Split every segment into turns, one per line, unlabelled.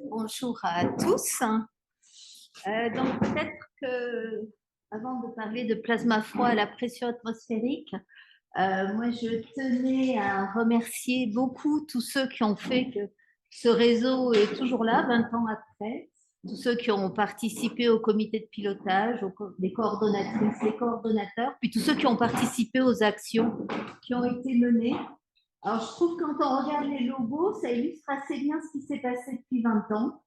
Bonjour à tous. Donc peut-être que, avant de parler de plasma froid à la pression atmosphérique, moi je tenais à remercier beaucoup tous ceux qui ont fait que ce réseau est toujours là 20 ans après, tous ceux qui ont participé au comité de pilotage, les coordonnatrices, les coordonnateurs, puis tous ceux qui ont participé aux actions qui ont été menées. Alors, je trouve que quand on regarde les logos, ça illustre assez bien ce qui s'est passé depuis 20 ans.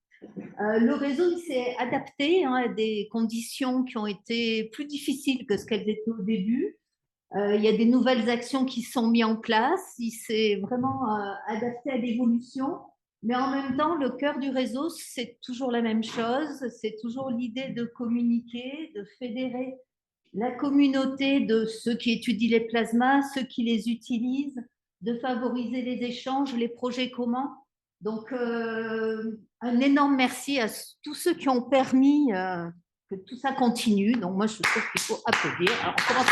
Le réseau s'est adapté à des conditions qui ont été plus difficiles que ce qu'elles étaient au début. Il y a des nouvelles actions qui sont mises en place. Il s'est vraiment adapté à l'évolution. Mais en même temps, le cœur du réseau, c'est toujours la même chose. C'est toujours l'idée de communiquer, de fédérer la communauté de ceux qui étudient les plasmas, ceux qui les utilisent, de favoriser les échanges, les projets communs. Donc, un énorme merci à tous ceux qui ont permis que tout ça continue. Donc, moi, je trouve qu'il faut applaudir. Alors, on commence.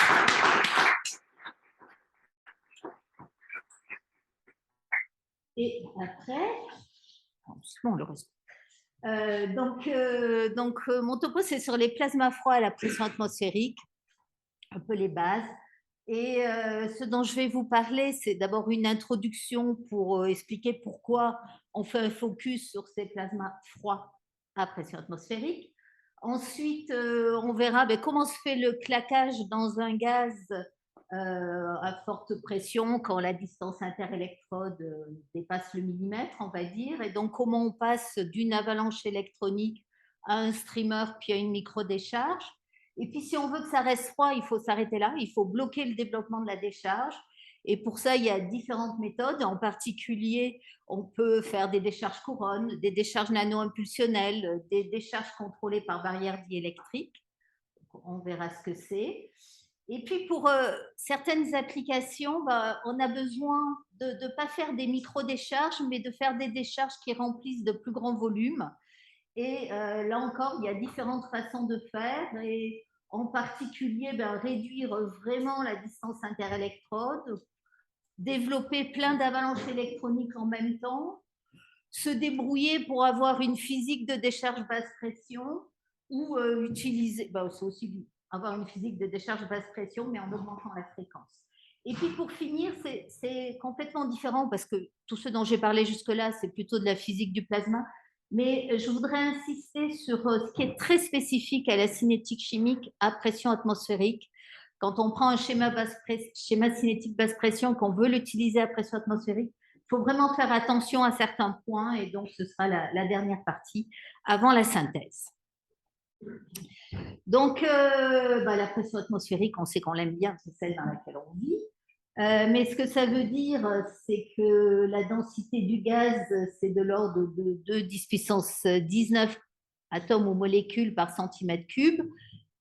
Et après, bon, le reste. Mon topo, c'est sur les plasmas froids à la pression atmosphérique, un peu les bases. Et ce dont je vais vous parler, c'est d'abord une introduction pour expliquer pourquoi on fait un focus sur ces plasmas froids à pression atmosphérique. Ensuite, on verra comment se fait le claquage dans un gaz à forte pression quand la distance interélectrode dépasse le millimètre, on va dire. Et donc, comment on passe d'une avalanche électronique à un streamer puis à une micro-décharge. Et puis, si on veut que ça reste froid, il faut s'arrêter là. Il faut bloquer le développement de la décharge. Et pour ça, il y a différentes méthodes. En particulier, on peut faire des décharges couronnes, des décharges nano-impulsionnelles, des décharges contrôlées par barrière diélectrique. On verra ce que c'est. Et puis, pour certaines applications, on a besoin de ne pas faire des micro-décharges, mais de faire des décharges qui remplissent de plus grands volumes. Et là encore, il y a différentes façons de faire. Et en particulier, réduire vraiment la distance interélectrode, développer plein d'avalanches électroniques en même temps, se débrouiller pour avoir une physique de décharge basse pression ou utiliser, c'est aussi avoir une physique de décharge basse pression, mais en augmentant la fréquence. Et puis pour finir, c'est complètement différent parce que tout ce dont j'ai parlé jusque-là, c'est plutôt de la physique du plasma. Mais je voudrais insister sur ce qui est très spécifique à la cinétique chimique à pression atmosphérique. Quand on prend un schéma cinétique basse pression, qu'on veut l'utiliser à pression atmosphérique, il faut vraiment faire attention à certains points. Et donc, ce sera la dernière partie avant la synthèse. Donc, la pression atmosphérique, on sait qu'on l'aime bien, c'est celle dans laquelle on vit. Mais ce que ça veut dire, c'est que la densité du gaz, c'est de l'ordre de 2 10 puissance 19 atomes ou molécules par centimètre cube.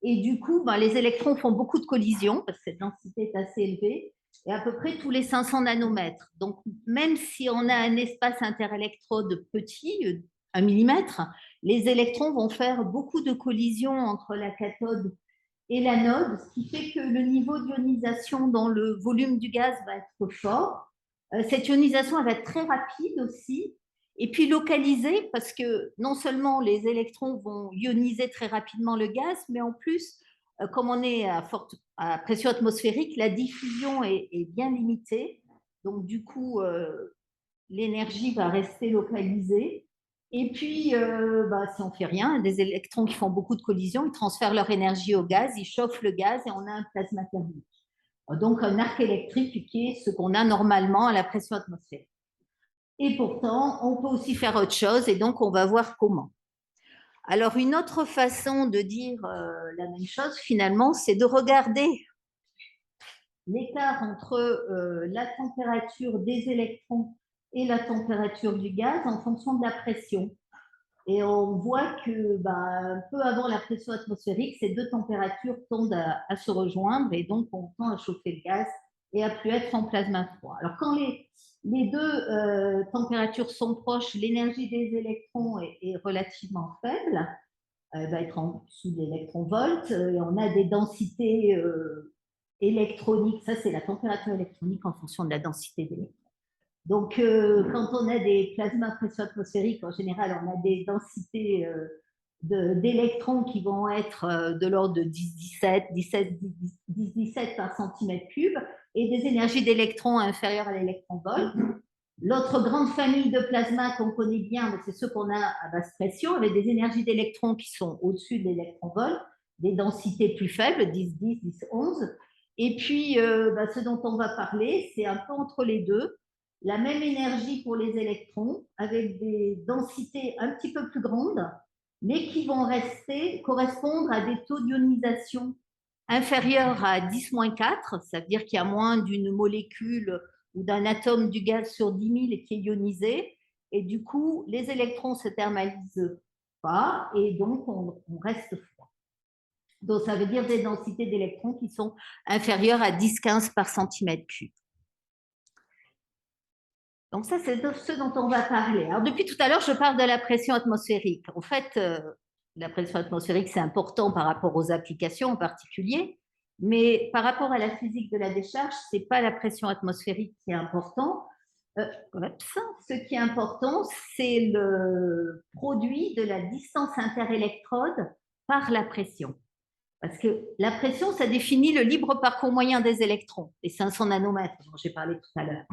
Et du coup, les électrons font beaucoup de collisions parce que cette densité est assez élevée, et à peu près tous les 500 nanomètres. Donc, même si on a un espace interélectrode petit, 1 millimètre, les électrons vont faire beaucoup de collisions entre la cathode et l'anode, ce qui fait que le niveau d'ionisation dans le volume du gaz va être fort. Cette ionisation, elle va être très rapide aussi, et puis localisée, parce que non seulement les électrons vont ioniser très rapidement le gaz, mais en plus, comme on est à pression atmosphérique, la diffusion est bien limitée. Donc, du coup, l'énergie va rester localisée. Et puis, si on ne fait rien, des électrons qui font beaucoup de collisions, ils transfèrent leur énergie au gaz, ils chauffent le gaz et on a un plasma thermique. Donc, un arc électrique qui est ce qu'on a normalement à la pression atmosphérique. Et pourtant, on peut aussi faire autre chose et donc on va voir comment. Alors, une autre façon de dire la même chose, finalement, c'est de regarder l'écart entre la température des électrons et la température du gaz en fonction de la pression. Et on voit que peu avant la pression atmosphérique, ces deux températures tendent à se rejoindre et donc on tend à chauffer le gaz et à plus être en plasma froid. Alors quand les deux températures sont proches, l'énergie des électrons est relativement faible, elle va être en dessous d'électronvolts, et on a des densités électroniques, ça c'est la température électronique en fonction de la densité d'électrons. Donc, quand on a des plasmas pression atmosphérique, en général, on a des densités d'électrons qui vont être de l'ordre de 10-17 par centimètre cube et des énergies d'électrons inférieures à l'électron-volt. L'autre grande famille de plasma qu'on connaît bien, c'est ceux qu'on a à basse pression, avec des énergies d'électrons qui sont au-dessus de l'électron-volt, des densités plus faibles, 10-10, 10-11. Et puis, ce dont on va parler, c'est un peu entre les deux, la même énergie pour les électrons, avec des densités un petit peu plus grandes, mais qui vont correspondre à des taux d'ionisation inférieurs à 10-4, ça veut dire qu'il y a moins d'une molécule ou d'un atome du gaz sur 10 000 qui est ionisé, et du coup, les électrons ne se thermalisent pas, et donc on reste froid. Donc, ça veut dire des densités d'électrons qui sont inférieures à 10-15 par centimètre cube. Donc ça, c'est ce dont on va parler. Alors depuis tout à l'heure, je parle de la pression atmosphérique. En fait, la pression atmosphérique, c'est important par rapport aux applications en particulier, mais par rapport à la physique de la décharge, ce n'est pas la pression atmosphérique qui est important. Ce qui est important, c'est le produit de la distance interélectrode par la pression. Parce que la pression, ça définit le libre parcours moyen des électrons, les 500 nanomètres dont j'ai parlé tout à l'heure.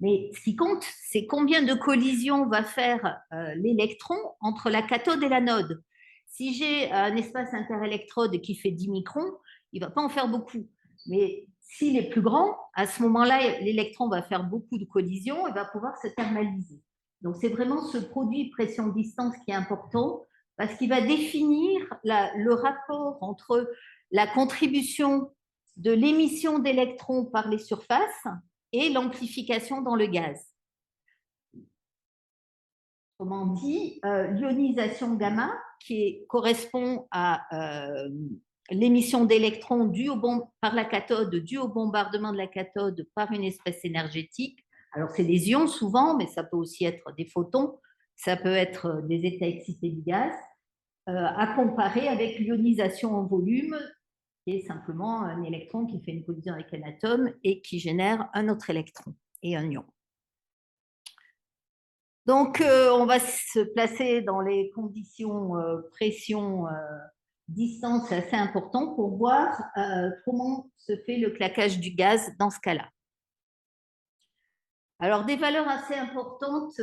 Mais ce qui compte, c'est combien de collisions va faire l'électron entre la cathode et l'anode. Si j'ai un espace interélectrode qui fait 10 microns, il ne va pas en faire beaucoup. Mais s'il est plus grand, à ce moment-là, l'électron va faire beaucoup de collisions et va pouvoir se thermaliser. Donc, c'est vraiment ce produit pression-distance qui est important parce qu'il va définir le rapport entre la contribution de l'émission d'électrons par les surfaces et l'amplification dans le gaz. Autrement dit, l'ionisation gamma, qui correspond à l'émission d'électrons par la cathode, due au bombardement de la cathode par une espèce énergétique. Alors, c'est des ions souvent, mais ça peut aussi être des photons, ça peut être des états excités du gaz, à comparer avec l'ionisation en volume, qui est simplement un électron qui fait une collision avec un atome et qui génère un autre électron et un ion. Donc, on va se placer dans les conditions pression, distance assez importantes pour voir comment se fait le claquage du gaz dans ce cas-là. Alors, des valeurs assez importantes,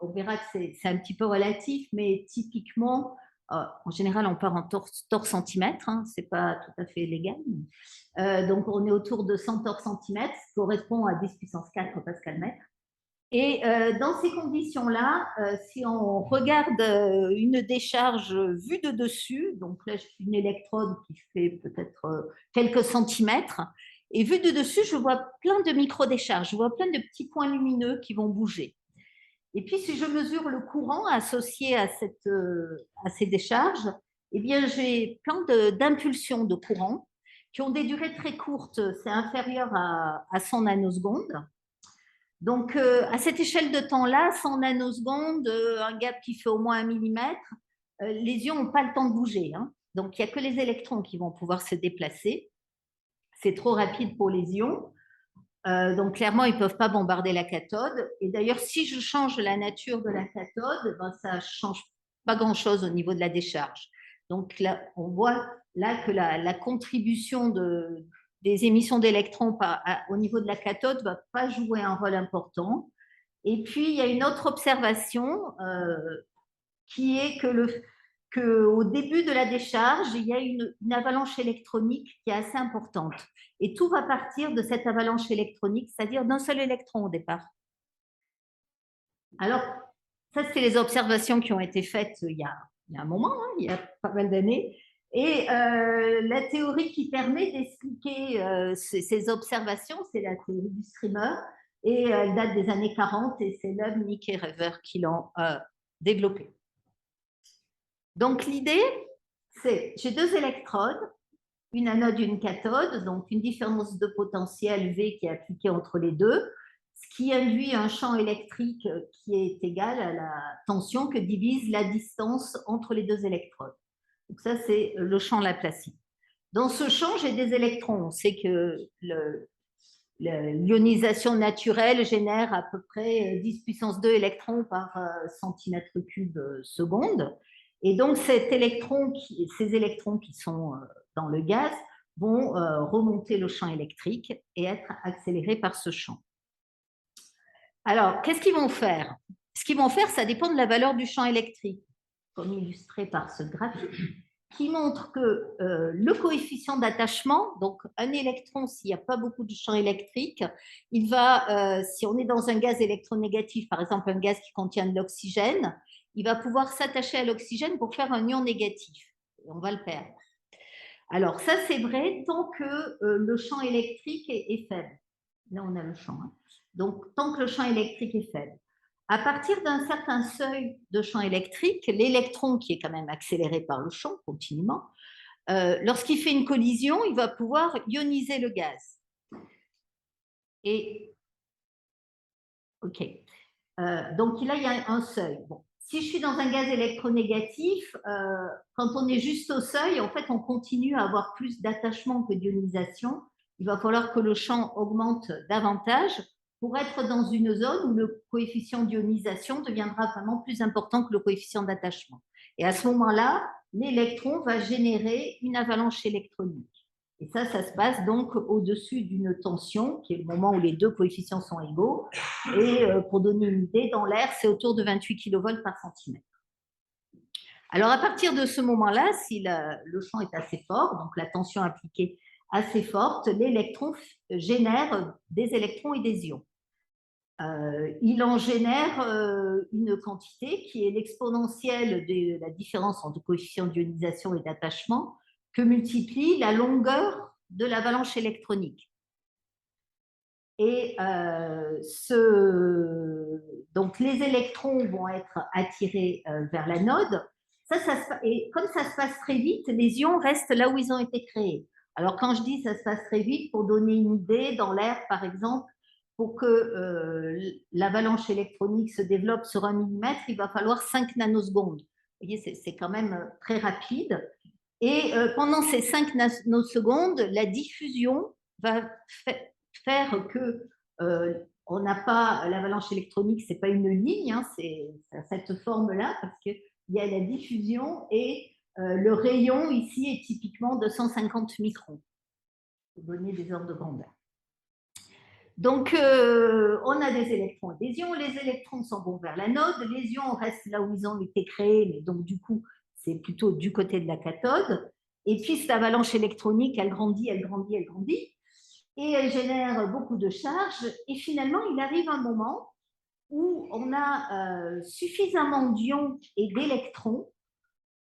on verra que c'est un petit peu relatif, mais typiquement, en général, on part en torts centimètres, hein, ce n'est pas tout à fait légal. Donc, on est autour de 100 torts centimètres, ce qui correspond à 10 puissance 4 pascal mètre. Et dans ces conditions-là, si on regarde une décharge vue de dessus, donc là, j'ai une électrode qui fait peut-être quelques centimètres, et vue de dessus, je vois plein de micro-décharges, je vois plein de petits points lumineux qui vont bouger. Et puis, si je mesure le courant associé à ces décharges, eh bien, j'ai plein d'impulsions de courant qui ont des durées très courtes, c'est inférieur à 100 nanosecondes. Donc, à cette échelle de temps-là, 100 nanosecondes, un gap qui fait au moins 1 millimètre, les ions n'ont pas le temps de bouger. Hein. Donc, il n'y a que les électrons qui vont pouvoir se déplacer. C'est trop rapide pour les ions. Donc, clairement, ils ne peuvent pas bombarder la cathode. Et d'ailleurs, si je change la nature de la cathode, ça ne change pas grand-chose au niveau de la décharge. Donc, là, on voit là que la contribution des émissions d'électrons au niveau de la cathode ne va pas jouer un rôle important. Et puis, il y a une autre observation qui est qu'au début de la décharge, il y a une avalanche électronique qui est assez importante. Et tout va partir de cette avalanche électronique, c'est-à-dire d'un seul électron au départ. Alors, ça, c'est les observations qui ont été faites il y a un moment, hein, il y a pas mal d'années. Et la théorie qui permet d'expliquer ces observations, c'est la théorie du streamer. Et elle date des années 40 et c'est Love, Nick et Rever qui l'ont développée. Donc, l'idée, c'est j'ai deux électrodes, une anode et une cathode, donc une différence de potentiel V qui est appliquée entre les deux, ce qui induit un champ électrique qui est égal à la tension que divise la distance entre les deux électrodes. Donc ça, c'est le champ laplacien. Dans ce champ, j'ai des électrons. On sait que l'ionisation naturelle génère à peu près 10 puissance 2 électrons par centimètre cube seconde. Et donc, ces électrons qui sont dans le gaz vont remonter le champ électrique et être accélérés par ce champ. Alors, qu'est-ce qu'ils vont faire? Ce qu'ils vont faire, ça dépend de la valeur du champ électrique, comme illustré par ce graphique, qui montre que le coefficient d'attachement, donc un électron, s'il n'y a pas beaucoup de champ électrique, il va, si on est dans un gaz électronégatif, par exemple un gaz qui contient de l'oxygène, il va pouvoir s'attacher à l'oxygène pour faire un ion négatif. Et on va le perdre. Alors ça, c'est vrai tant que le champ électrique est faible. Là, on a le champ. Hein. Donc, tant que le champ électrique est faible. À partir d'un certain seuil de champ électrique, l'électron, qui est quand même accéléré par le champ continuellement, lorsqu'il fait une collision, il va pouvoir ioniser le gaz. Et, OK. Donc là, il y a un seuil. Bon. Si je suis dans un gaz électronégatif, quand on est juste au seuil, en fait, on continue à avoir plus d'attachement que d'ionisation. Il va falloir que le champ augmente davantage pour être dans une zone où le coefficient d'ionisation deviendra vraiment plus important que le coefficient d'attachement. Et à ce moment-là, l'électron va générer une avalanche électronique. Et ça se passe donc au-dessus d'une tension, qui est le moment où les deux coefficients sont égaux. Et pour donner une idée, dans l'air, c'est autour de 28 kV par centimètre. Alors, à partir de ce moment-là, si le champ est assez fort, donc la tension appliquée assez forte, l'électron génère des électrons et des ions. Il en génère une quantité qui est l'exponentielle de la différence entre coefficient d'ionisation et d'attachement que multiplie la longueur de l'avalanche électronique. Et donc les électrons vont être attirés vers l'anode. Et comme ça se passe très vite, les ions restent là où ils ont été créés. Alors quand je dis ça se passe très vite, pour donner une idée, dans l'air par exemple, pour que l'avalanche électronique se développe sur 1 millimètre, il va falloir 5 nanosecondes. Vous voyez, c'est quand même très rapide. Et pendant ces 5 nanosecondes, la diffusion va faire que on n'a pas l'avalanche électronique, c'est pas une ligne, hein, c'est cette forme-là parce qu'il y a la diffusion et le rayon ici est typiquement de 150 microns pour donner des ordres de grandeur. Donc, on a des électrons et des ions. Les électrons s'en vont vers l'anode. Les ions restent là où ils ont été créés, mais donc, du coup, c'est plutôt du côté de la cathode. Et puis, cette avalanche électronique, elle grandit, elle grandit, elle grandit. Et elle génère beaucoup de charges. Et finalement, il arrive un moment où on a suffisamment d'ions et d'électrons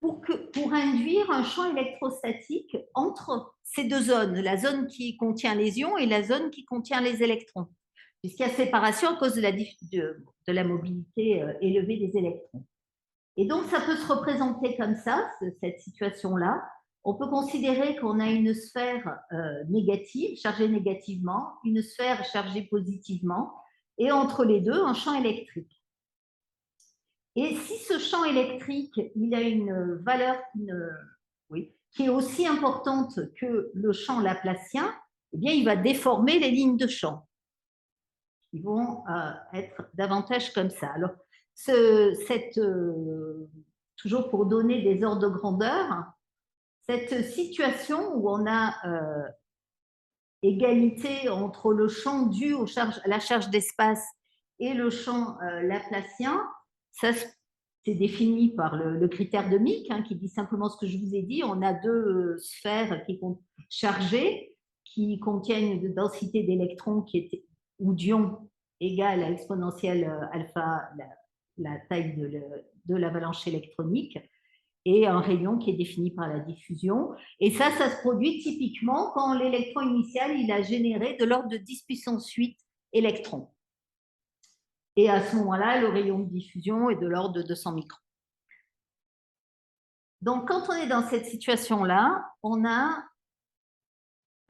pour induire un champ électrostatique entre ces deux zones, la zone qui contient les ions et la zone qui contient les électrons, puisqu'il y a séparation à cause de la mobilité élevée des électrons. Et donc, ça peut se représenter comme ça, cette situation-là. On peut considérer qu'on a une sphère négative, chargée négativement, une sphère chargée positivement, et entre les deux, un champ électrique. Et si ce champ électrique, il a une valeur qui est aussi importante que le champ laplacien, eh bien, il va déformer les lignes de champ. Ils vont être davantage comme ça. Alors, toujours pour donner des ordres de grandeur, cette situation où on a égalité entre le champ dû à la charge d'espace et le champ laplacien, ça c'est défini par le critère de Micke, hein, qui dit simplement ce que je vous ai dit. On a deux sphères qui sont chargées, qui contiennent une densité d'électrons ou d'ions égale à exponentielle alpha, la taille de l'avalanche électronique, et un rayon qui est défini par la diffusion. Et ça se produit typiquement quand l'électron initial il a généré de l'ordre de 10 puissance 8 électrons. Et à ce moment-là, le rayon de diffusion est de l'ordre de 200 microns. Donc, quand on est dans cette situation-là, on a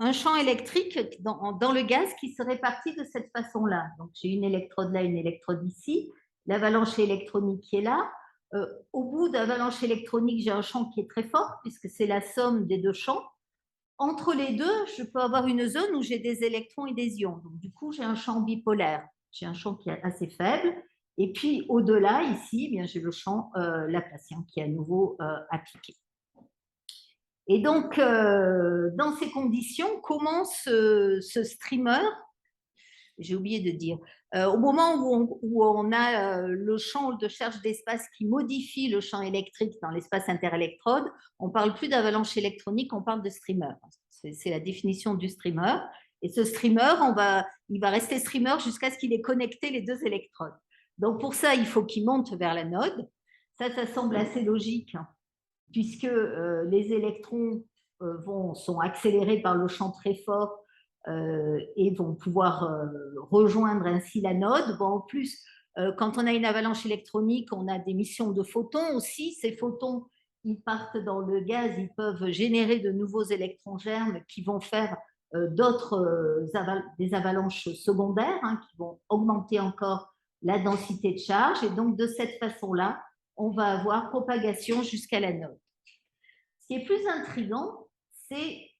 un champ électrique dans le gaz qui se répartit de cette façon-là. Donc, j'ai une électrode là, une électrode ici, l'avalanche électronique qui est là. Au bout d'avalanche électronique, j'ai un champ qui est très fort, puisque c'est la somme des deux champs. Entre les deux, je peux avoir une zone où j'ai des électrons et des ions. Donc, du coup, j'ai un champ bipolaire. J'ai un champ qui est assez faible. Et puis, au-delà, ici, bien, j'ai le champ laplacien qui est à nouveau appliqué. Et donc, dans ces conditions, comment ce streamer, j'ai oublié de dire, au moment où on a le champ de charge d'espace qui modifie le champ électrique dans l'espace interélectrode, on ne parle plus d'avalanche électronique, on parle de streamer. C'est la définition du streamer. Et ce streamer, il va rester streamer jusqu'à ce qu'il ait connecté les deux électrodes. Donc pour ça, il faut qu'il monte vers l'anode. Ça semble assez logique, puisque les électrons sont accélérés par le champ très fort et vont pouvoir rejoindre ainsi l'anode. Bon, en plus, quand on a une avalanche électronique, on a des émissions de photons aussi. Ces photons, ils partent dans le gaz, ils peuvent générer de nouveaux électrons germes qui vont faire des avalanches secondaires, hein, qui vont augmenter encore la densité de charge. Et donc, de cette façon-là, on va avoir propagation jusqu'à l'anode. Ce qui est plus intriguant, c'est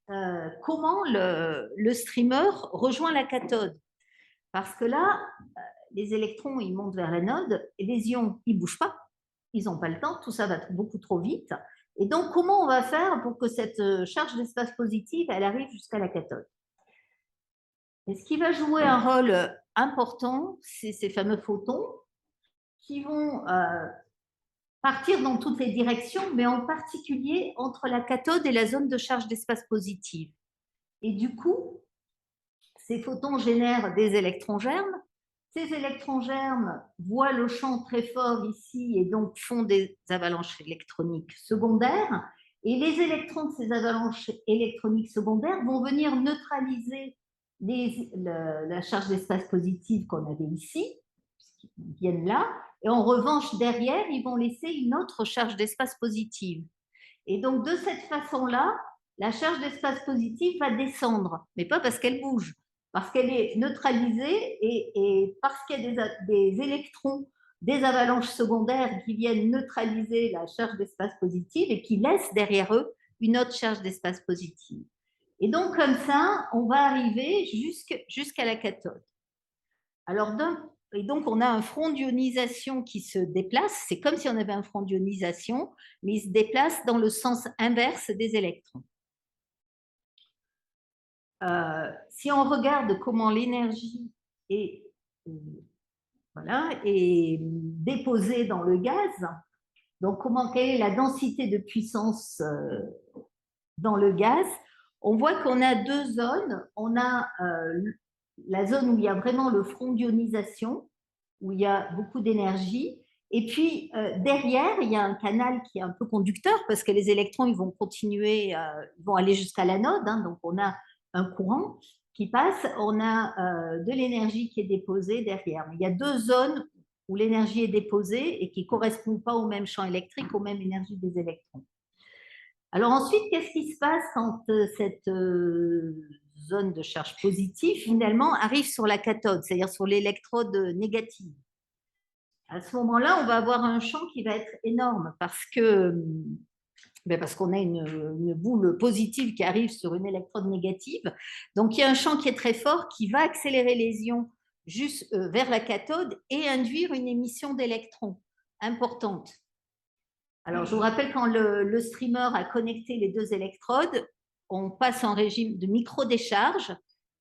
comment le streamer rejoint la cathode. Parce que là, les électrons, ils montent vers l'anode et les ions, ils ne bougent pas. Ils n'ont pas le temps, tout ça va beaucoup trop vite. Et donc, comment on va faire pour que cette charge d'espace positive, elle arrive jusqu'à la cathode? Et ce qui va jouer un rôle important, c'est ces fameux photons qui vont partir dans toutes les directions, mais en particulier entre la cathode et la zone de charge d'espace positive. Et du coup, ces photons génèrent des électrons germes. Ces électrons germes voient le champ très fort ici et donc font des avalanches électroniques secondaires. Et les électrons de ces avalanches électroniques secondaires vont venir neutraliser la charge d'espace positive qu'on avait ici, puisqu'ils viennent là. Et en revanche, derrière, ils vont laisser une autre charge d'espace positive. Et donc, de cette façon-là, la charge d'espace positive va descendre, mais pas parce qu'elle bouge, parce qu'elle est neutralisée et parce qu'il y a des électrons, des avalanches secondaires qui viennent neutraliser la charge d'espace positive et qui laissent derrière eux une autre charge d'espace positive. Et donc, comme ça, on va arriver jusqu'à la cathode. Alors, et donc, on a un front d'ionisation qui se déplace. C'est comme si on avait un front d'ionisation, mais il se déplace dans le sens inverse des électrons. Si on regarde comment l'énergie est déposée dans le gaz, donc quelle est la densité de puissance dans le gaz, on voit qu'on a deux zones. On a la zone où il y a vraiment le front d'ionisation, où il y a beaucoup d'énergie. Et puis, derrière, il y a un canal qui est un peu conducteur parce que les électrons, ils vont continuer, ils vont aller jusqu'à l'anode. Hein, donc, on a un courant qui passe. On a de l'énergie qui est déposée derrière. Mais il y a deux zones où l'énergie est déposée et qui ne correspondent pas au même champ électrique, aux mêmes énergies des électrons. Alors ensuite, qu'est-ce qui se passe quand cette zone de charge positive, finalement, arrive sur la cathode, c'est-à-dire sur l'électrode négative? À ce moment-là, on va avoir un champ qui va être énorme parce qu'on a une boule positive qui arrive sur une électrode négative. Donc, il y a un champ qui est très fort qui va accélérer les ions juste vers la cathode et induire une émission d'électrons importante. Alors, je vous rappelle, quand le streamer a connecté les deux électrodes, on passe en régime de micro-décharge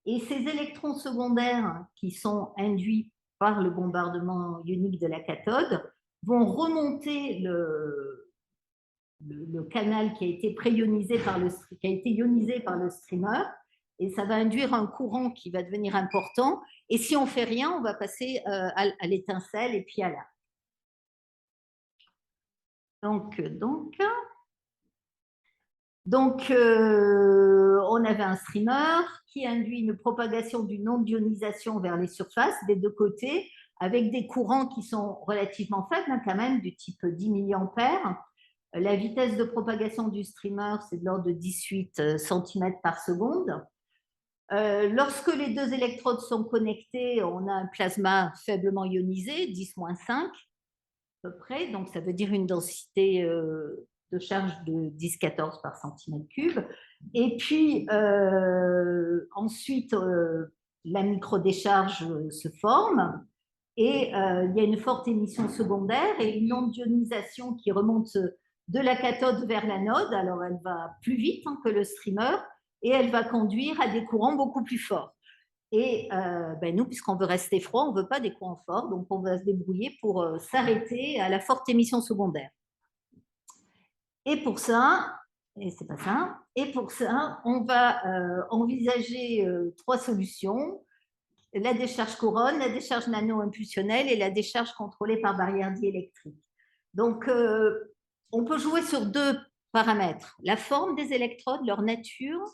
et ces électrons secondaires qui sont induits par le bombardement ionique de la cathode vont remonter le canal qui a été ionisé par le streamer et ça va induire un courant qui va devenir important. Et si on ne fait rien, on va passer à l'étincelle et puis à l'arc. Donc, on avait un streamer qui induit une propagation d'une onde d'ionisation vers les surfaces des deux côtés, avec des courants qui sont relativement faibles, hein, quand même, du type 10 milliampères. La vitesse de propagation du streamer, c'est de l'ordre de 18 cm par seconde. Lorsque les deux électrodes sont connectées, on a un plasma faiblement ionisé, 10-5 à peu près, donc ça veut dire une densité de charge de 10-14 par centimètre cube. Et puis, ensuite, la microdécharge se forme et il y a une forte émission secondaire et une onde d'ionisation qui remonte de la cathode vers l'anode. Alors, elle va plus vite que le streamer et elle va conduire à des courants beaucoup plus forts. Et nous, puisqu'on veut rester froid, on ne veut pas des courants forts, donc on va se débrouiller pour s'arrêter à la forte émission secondaire. Et pour ça, et c'est pas ça, et pour ça, on va envisager 3 solutions: la décharge couronne, la décharge nano-impulsionnelle et la décharge contrôlée par barrière diélectrique. Donc, on peut jouer sur 2 paramètres: la forme des électrodes, leur nature,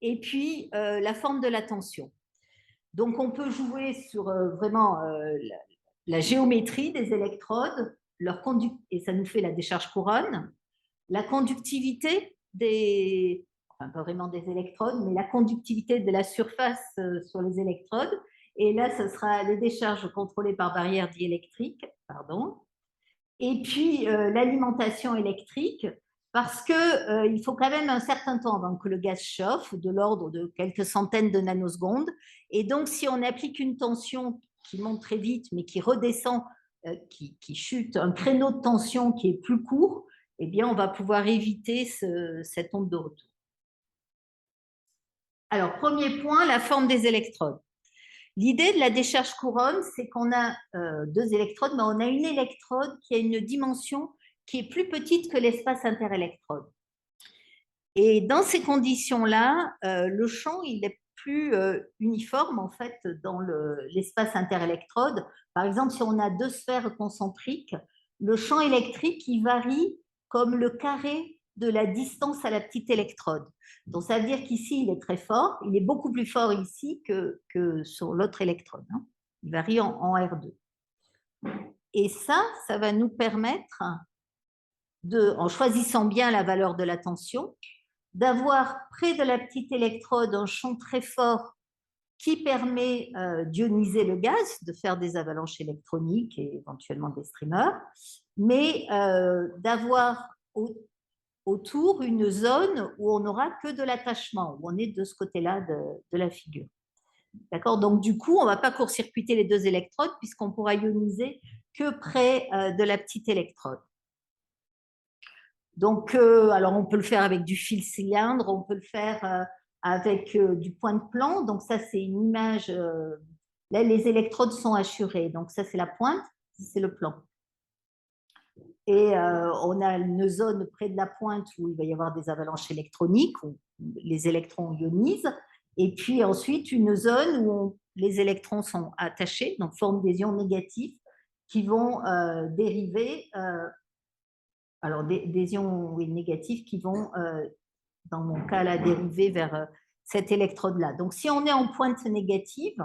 et puis la forme de la tension. Donc, on peut jouer sur vraiment la géométrie des électrodes, et ça nous fait la décharge couronne, la conductivité des, enfin pas vraiment des électrodes, mais la conductivité de la surface sur les électrodes. Et là, ce sera les décharges contrôlées par barrière diélectrique, pardon. Et puis l'alimentation électrique, parce qu'il faut quand même un certain temps avant que le gaz chauffe, de l'ordre de quelques centaines de nanosecondes. Et donc, si on applique une tension qui monte très vite, mais qui redescend, qui chute, un créneau de tension qui est plus court, eh bien, on va pouvoir éviter cette onde de retour. Alors, premier point, la forme des électrodes. L'idée de la décharge couronne, c'est qu'on a 2 électrodes, mais on a une électrode qui a une dimension qui est plus petite que l'espace interélectrode. Et dans ces conditions-là, le champ, il est plus uniforme en fait dans l'espace interélectrode. Par exemple, si on a 2 sphères concentriques, le champ électrique, il varie comme le carré de la distance à la petite électrode. Donc, ça veut dire qu'ici, il est très fort. Il est beaucoup plus fort ici que sur l'autre électrode. Il varie en R2. Et ça va nous permettre, en choisissant bien la valeur de la tension, d'avoir près de la petite électrode un champ très fort qui permet d'ioniser le gaz, de faire des avalanches électroniques et éventuellement des streamers, mais d'avoir autour une zone où on n'aura que de l'attachement, où on est de ce côté-là de la figure. D'accord? Donc, du coup, on ne va pas court-circuiter les 2 électrodes puisqu'on pourra ioniser que près de la petite électrode. Donc, alors on peut le faire avec du fil cylindre, on peut le faire avec du point de plan. Donc, ça, c'est une image. Là, les électrodes sont assurées. Donc, ça, c'est la pointe, c'est le plan. Et on a une zone près de la pointe où il va y avoir des avalanches électroniques, où les électrons ionisent. Et puis ensuite, une zone où les électrons sont attachés, donc forment des ions négatifs qui vont dériver, alors des ions négatifs qui vont, dans mon cas là, dériver vers cette électrode-là. Donc si on est en pointe négative,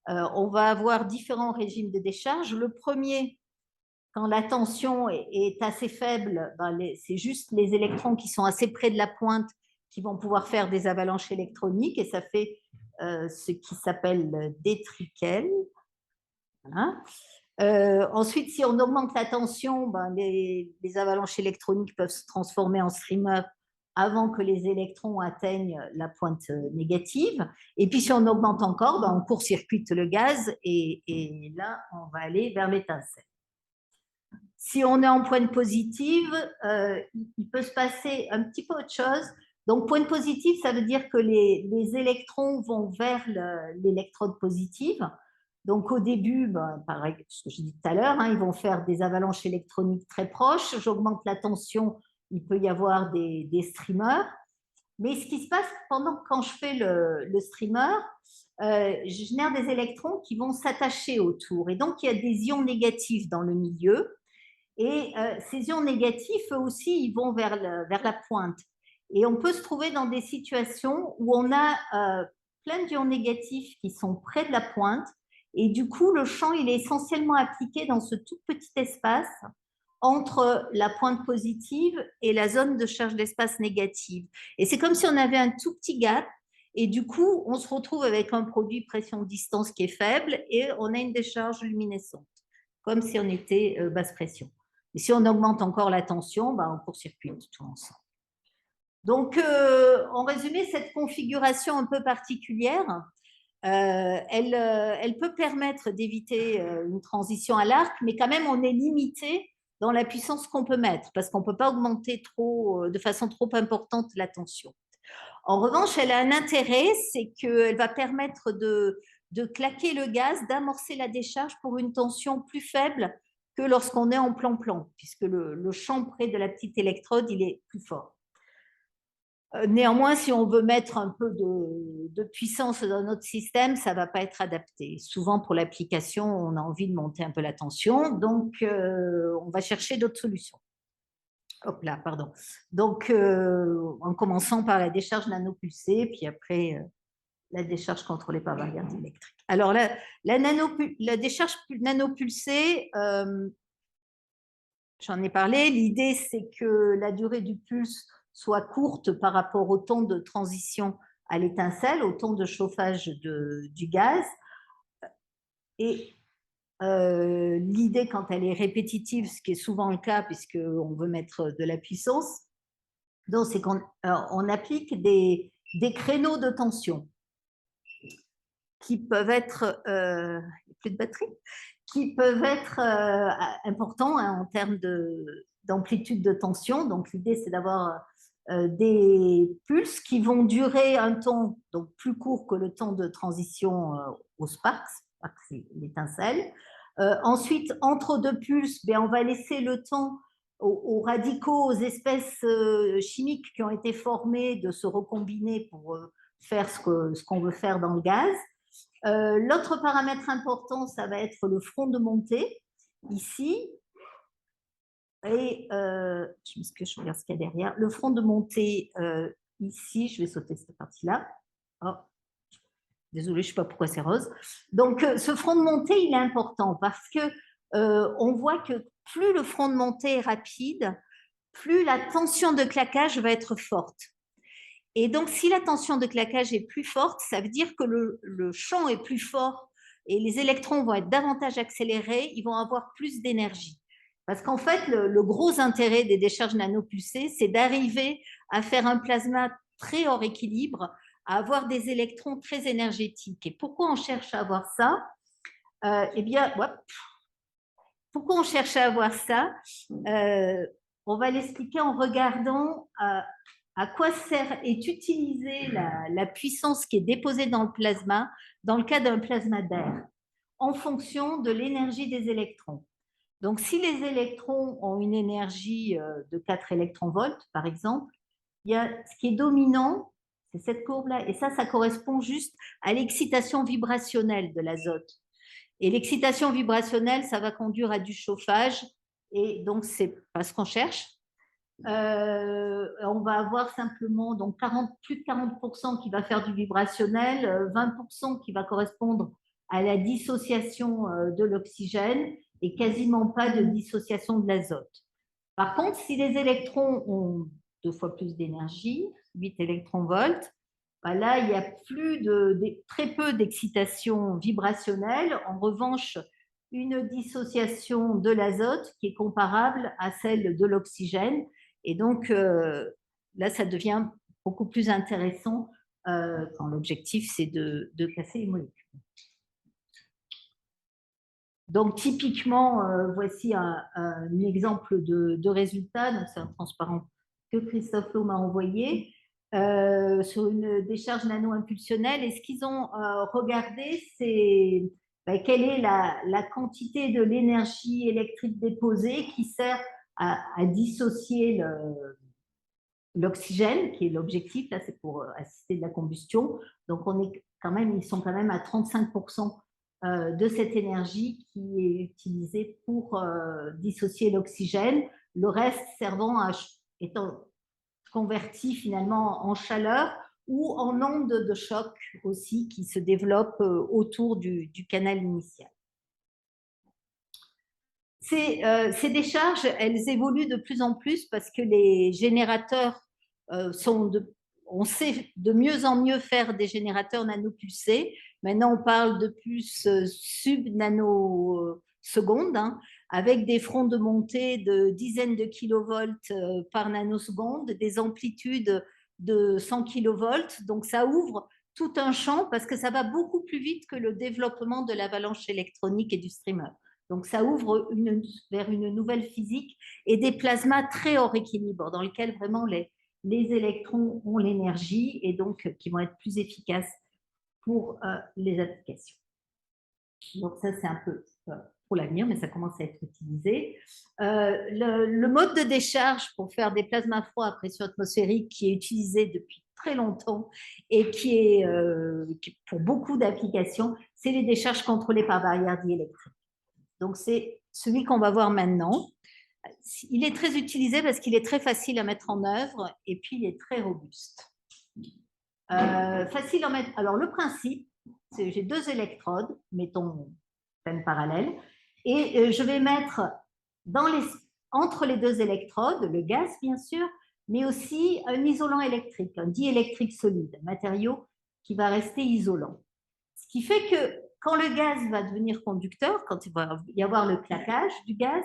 on va avoir différents régimes de décharge. Le premier, quand la tension est assez faible, c'est juste les électrons qui sont assez près de la pointe qui vont pouvoir faire des avalanches électroniques et ça fait ce qui s'appelle des trichelles. Voilà. Ensuite, si on augmente la tension, les avalanches électroniques peuvent se transformer en streamers avant que les électrons atteignent la pointe négative. Et puis, si on augmente encore, on court-circuite le gaz et là, on va aller vers l'étincelle. Si on est en pointe positive, il peut se passer un petit peu autre chose. Donc, pointe positive, ça veut dire que les électrons vont vers l'électrode positive. Donc, au début, pareil, ce que j'ai dit tout à l'heure, ils vont faire des avalanches électroniques très proches. J'augmente la tension, il peut y avoir des streamers. Mais ce qui se passe quand je fais le streamer, je génère des électrons qui vont s'attacher autour. Et donc, il y a des ions négatifs dans le milieu. Et ces ions négatifs, eux aussi, ils vont vers la pointe. Et on peut se trouver dans des situations où on a plein d'ions négatifs qui sont près de la pointe. Et du coup, le champ, il est essentiellement appliqué dans ce tout petit espace entre la pointe positive et la zone de charge d'espace négative. Et c'est comme si on avait un tout petit gap. Et du coup, on se retrouve avec un produit pression-distance qui est faible et on a une décharge luminescente, comme si on était basse pression. Et si on augmente encore la tension, ben, on court-circuite tout ensemble. Donc, en résumé, cette configuration un peu particulière, elle peut permettre d'éviter une transition à l'arc, mais quand même, on est limité dans la puissance qu'on peut mettre, parce qu'on ne peut pas augmenter de façon trop importante la tension. En revanche, elle a un intérêt, c'est qu'elle va permettre de claquer le gaz, d'amorcer la décharge pour une tension plus faible que lorsqu'on est en plan-plan, puisque le champ près de la petite électrode, il est plus fort. Néanmoins, si on veut mettre un peu de puissance dans notre système, ça ne va pas être adapté. Souvent, pour l'application, on a envie de monter un peu la tension, donc on va chercher d'autres solutions. Hop là, pardon. Donc, en commençant par la décharge nanopulsée, puis après, la décharge contrôlée par variante électrique. Alors, la décharge nanopulsée, j'en ai parlé. L'idée, c'est que la durée du pulse soit courte par rapport au temps de transition à l'étincelle, au temps de chauffage du gaz. Et l'idée, quand elle est répétitive, ce qui est souvent le cas puisqu'on veut mettre de la puissance, c'est qu'on applique des créneaux de tension qui peuvent être, plus de batterie, qui peuvent être importants en termes d'amplitude de tension. Donc, l'idée, c'est d'avoir des pulses qui vont durer un temps donc plus court que le temps de transition au spark, c'est l'étincelle. Ensuite, entre deux pulses, on va laisser le temps aux radicaux, aux espèces chimiques qui ont été formées de se recombiner pour faire ce qu'on veut faire dans le gaz. L'autre paramètre important, ça va être le front de montée, ici. Et je m'excuse, je regarde ce qu'il y a derrière. Le front de montée, ici, je vais sauter cette partie-là. Oh. Désolée, je ne sais pas pourquoi c'est rose. Donc, ce front de montée, il est important parce que on voit que plus le front de montée est rapide, plus la tension de claquage va être forte. Et donc, si la tension de claquage est plus forte, ça veut dire que le champ est plus fort et les électrons vont être davantage accélérés, ils vont avoir plus d'énergie. Parce qu'en fait, le gros intérêt des décharges nanopulsées, c'est d'arriver à faire un plasma très hors équilibre, à avoir des électrons très énergétiques. Et pourquoi on cherche à avoir ça? Eh bien, pourquoi on cherche à avoir ça? On va l'expliquer en regardant à quoi est utilisée la puissance qui est déposée dans le plasma dans le cas d'un plasma d'air, en fonction de l'énergie des électrons. Donc, si les électrons ont une énergie de 4 électronvolts, par exemple, il y a ce qui est dominant, c'est cette courbe-là, et ça correspond juste à l'excitation vibrationnelle de l'azote. Et l'excitation vibrationnelle, ça va conduire à du chauffage, et donc c'est pas ce qu'on cherche. On va avoir simplement donc plus de 40% qui va faire du vibrationnel, 20% qui va correspondre à la dissociation de l'oxygène et quasiment pas de dissociation de l'azote. Par contre, si les électrons ont 2 fois plus d'énergie, 8 électronvolts, là, il y a très peu d'excitation vibrationnelle. En revanche, une dissociation de l'azote qui est comparable à celle de l'oxygène. Et donc, là, ça devient beaucoup plus intéressant quand l'objectif, c'est de casser les molécules. Donc, typiquement, voici un exemple de résultat. Donc, c'est un transparent que Christophe Lowe m'a envoyé sur une décharge nano-impulsionnelle. Et ce qu'ils ont regardé, c'est quelle est la quantité de l'énergie électrique déposée qui sert à dissocier l'oxygène, qui est l'objectif. Là, c'est pour assister de la combustion. Donc, ils sont quand même à 35% de cette énergie qui est utilisée pour dissocier l'oxygène, le reste étant converti finalement en chaleur ou en onde de choc aussi qui se développe autour du canal initial. Ces décharges, elles évoluent de plus en plus parce que les générateurs on sait de mieux en mieux faire des générateurs nanopulsés. Maintenant, on parle de plus secondes, hein, avec des fronts de montée de dizaines de kilovolts par nanoseconde, des amplitudes de 100 kilovolts. Donc, ça ouvre tout un champ parce que ça va beaucoup plus vite que le développement de l'avalanche électronique et du streamer. Donc, ça ouvre vers une nouvelle physique et des plasmas très hors équilibre dans lesquels vraiment les électrons ont l'énergie et donc qui vont être plus efficaces pour les applications. Donc, ça, c'est un peu pour l'avenir, mais ça commence à être utilisé. Le mode de décharge pour faire des plasmas froids à pression atmosphérique qui est utilisé depuis très longtemps et qui est pour beaucoup d'applications, c'est les décharges contrôlées par barrière diélectrique. Donc, c'est celui qu'on va voir maintenant. Il est très utilisé parce qu'il est très facile à mettre en œuvre et puis il est très robuste. Facile à mettre. Alors, le principe, c'est j'ai 2 électrodes, mettons peine parallèle, et je vais mettre entre les 2 électrodes, le gaz bien sûr, mais aussi un isolant électrique, un diélectrique solide, un matériau qui va rester isolant. Ce qui fait que quand le gaz va devenir conducteur, quand il va y avoir le claquage du gaz,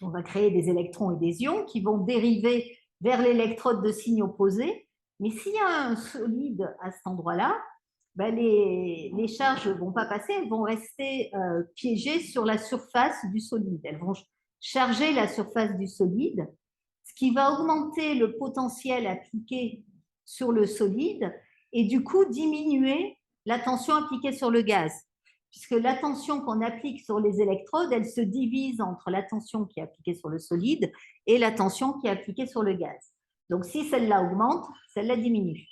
on va créer des électrons et des ions qui vont dériver vers l'électrode de signe opposé. Mais s'il y a un solide à cet endroit-là, ben les charges ne vont pas passer, elles vont rester piégées sur la surface du solide. Elles vont charger la surface du solide, ce qui va augmenter le potentiel appliqué sur le solide et du coup diminuer la tension appliquée sur le gaz. Puisque la tension qu'on applique sur les électrodes, elle se divise entre la tension qui est appliquée sur le solide et la tension qui est appliquée sur le gaz. Donc, si celle-là augmente, celle-là diminue.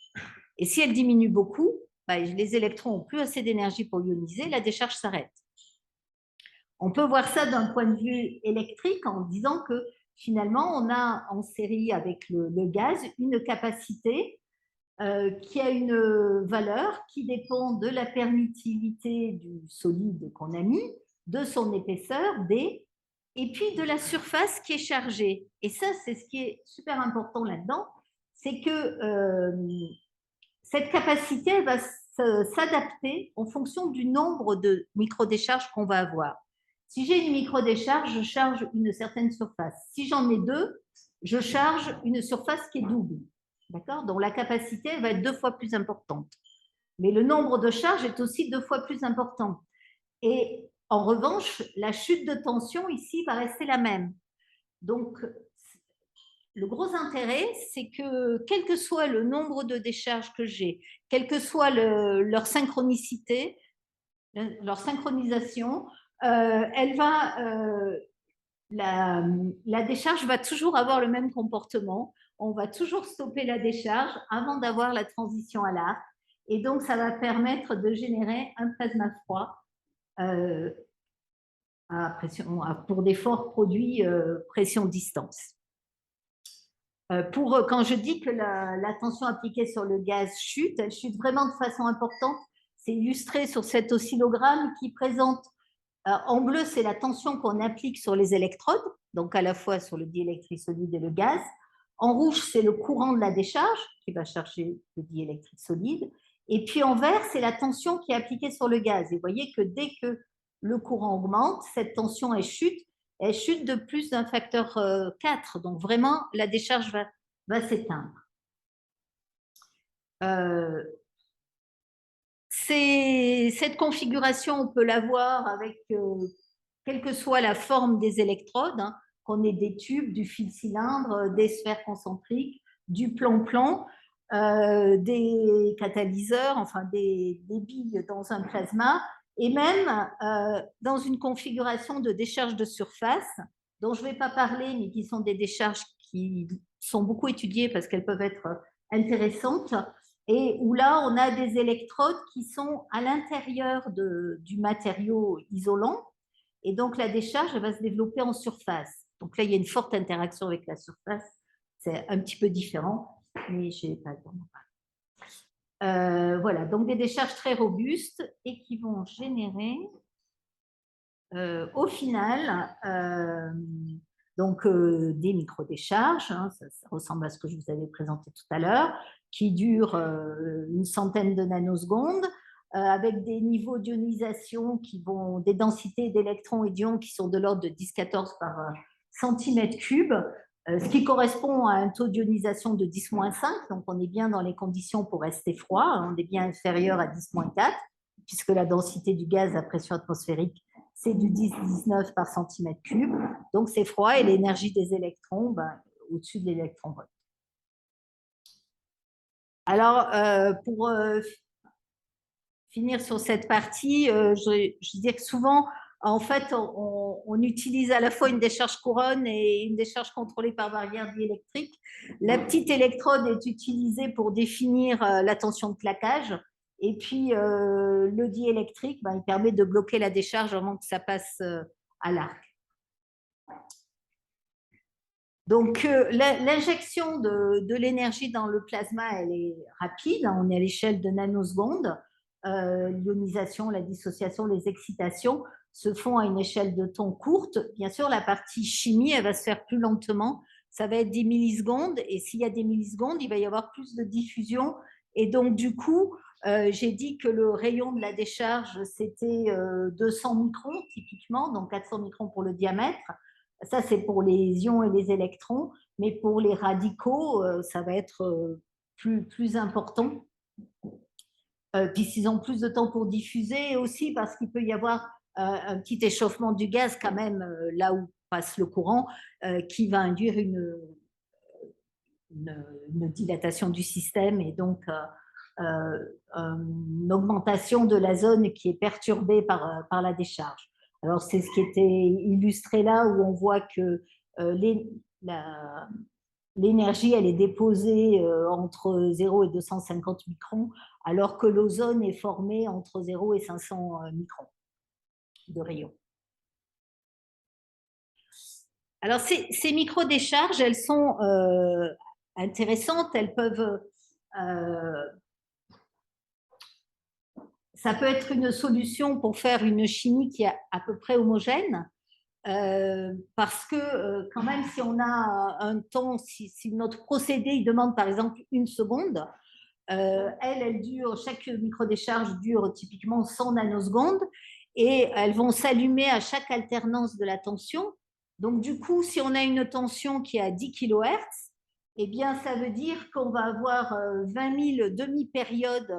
Et si elle diminue beaucoup, les électrons n'ont plus assez d'énergie pour ioniser, la décharge s'arrête. On peut voir ça d'un point de vue électrique en disant que finalement, on a en série avec le gaz une capacité qui a une valeur qui dépend de la permittivité du solide qu'on a mis, de son épaisseur, D, et puis de la surface qui est chargée. Et ça, c'est ce qui est super important là-dedans, c'est que cette capacité va s'adapter en fonction du nombre de microdécharges qu'on va avoir. Si j'ai une microdécharge, je charge une certaine surface. Si j'en ai 2, je charge une surface qui est double. D'accord? Donc la capacité va être 2 fois plus importante. Mais le nombre de charges est aussi 2 fois plus important. Et en revanche, la chute de tension ici va rester la même. Donc, le gros intérêt, c'est que quel que soit le nombre de décharges que j'ai, quelle que soit leur synchronicité, leur synchronisation, la décharge va toujours avoir le même comportement. On va toujours stopper la décharge avant d'avoir la transition à l'arc. Et donc, ça va permettre de générer un plasma froid pour des forts produits pression-distance. Quand je dis que la tension appliquée sur le gaz chute, elle chute vraiment de façon importante. C'est illustré sur cet oscillogramme qui présente en bleu, c'est la tension qu'on applique sur les électrodes, donc à la fois sur le diélectrique solide et le gaz. En rouge, c'est le courant de la décharge qui va charger le diélectrique solide. Et puis en vert, c'est la tension qui est appliquée sur le gaz. Et vous voyez que dès que le courant augmente, cette tension elle chute de plus d'un facteur 4. Donc vraiment, la décharge va s'éteindre. Cette configuration, on peut l'avoir avec quelle que soit la forme des électrodes, hein, qu'on ait des tubes, du fil cylindre, des sphères concentriques, du plan-plan, des catalyseurs, enfin des billes dans un plasma, et même dans une configuration de décharge de surface, dont je ne vais pas parler, mais qui sont des décharges qui sont beaucoup étudiées parce qu'elles peuvent être intéressantes, et où là, on a des électrodes qui sont à l'intérieur du matériau isolant, et donc la décharge elle va se développer en surface. Donc là, il y a une forte interaction avec la surface, c'est un petit peu différent, mais je n'ai pas le temps d'en parler. Voilà, donc des décharges très robustes et qui vont générer, au final, des micro-décharges, hein, ça ressemble à ce que je vous avais présenté tout à l'heure, qui durent une centaine de nanosecondes, avec des niveaux d'ionisation des densités d'électrons et d'ions qui sont de l'ordre de 10-14 par centimètre cube, ce qui correspond à un taux d'ionisation de 10-5, donc on est bien dans les conditions pour rester froid, on est bien inférieur à 10-4, puisque la densité du gaz à pression atmosphérique, c'est du 10-19 par centimètre cube, donc c'est froid et l'énergie des électrons, au-dessus de l'électron-volt. Alors, pour finir sur cette partie, je dis que souvent, en fait, on utilise à la fois une décharge couronne et une décharge contrôlée par barrière diélectrique. La petite électrode est utilisée pour définir la tension de claquage. Et puis, le diélectrique, il permet de bloquer la décharge avant que ça passe à l'arc. Donc, l'injection de l'énergie dans le plasma, elle est rapide. On est à l'échelle de nanosecondes. L'ionisation, la dissociation, les excitations se font à une échelle de temps courte. Bien sûr, la partie chimie, elle va se faire plus lentement. Ça va être des millisecondes. Et s'il y a des millisecondes, il va y avoir plus de diffusion. Et donc, du coup, j'ai dit que le rayon de la décharge, c'était 200 microns, typiquement, donc 400 microns pour le diamètre. Ça, c'est pour les ions et les électrons, mais pour les radicaux, ça va être plus important, puisqu'ils ont plus de temps pour diffuser, et aussi parce qu'il peut y avoir un petit échauffement du gaz quand même, là où passe le courant, qui va induire une dilatation du système, et donc une augmentation de la zone qui est perturbée par la décharge. Alors, c'est ce qui était illustré là, où on voit que l'énergie, elle est déposée entre 0 et 250 microns, alors que l'ozone est formé entre 0 et 500 microns de rayon. Alors, ces micro-décharges, elles sont intéressantes, elles peuvent... ça peut être une solution pour faire une chimie qui est à peu près homogène, parce que quand même, si on a un temps, si notre procédé il demande par exemple 1 seconde, elle dure, chaque microdécharge dure typiquement 100 nanosecondes, et elles vont s'allumer à chaque alternance de la tension. Donc du coup, si on a une tension qui est à 10 kHz, eh bien, ça veut dire qu'on va avoir 20 000 demi-périodes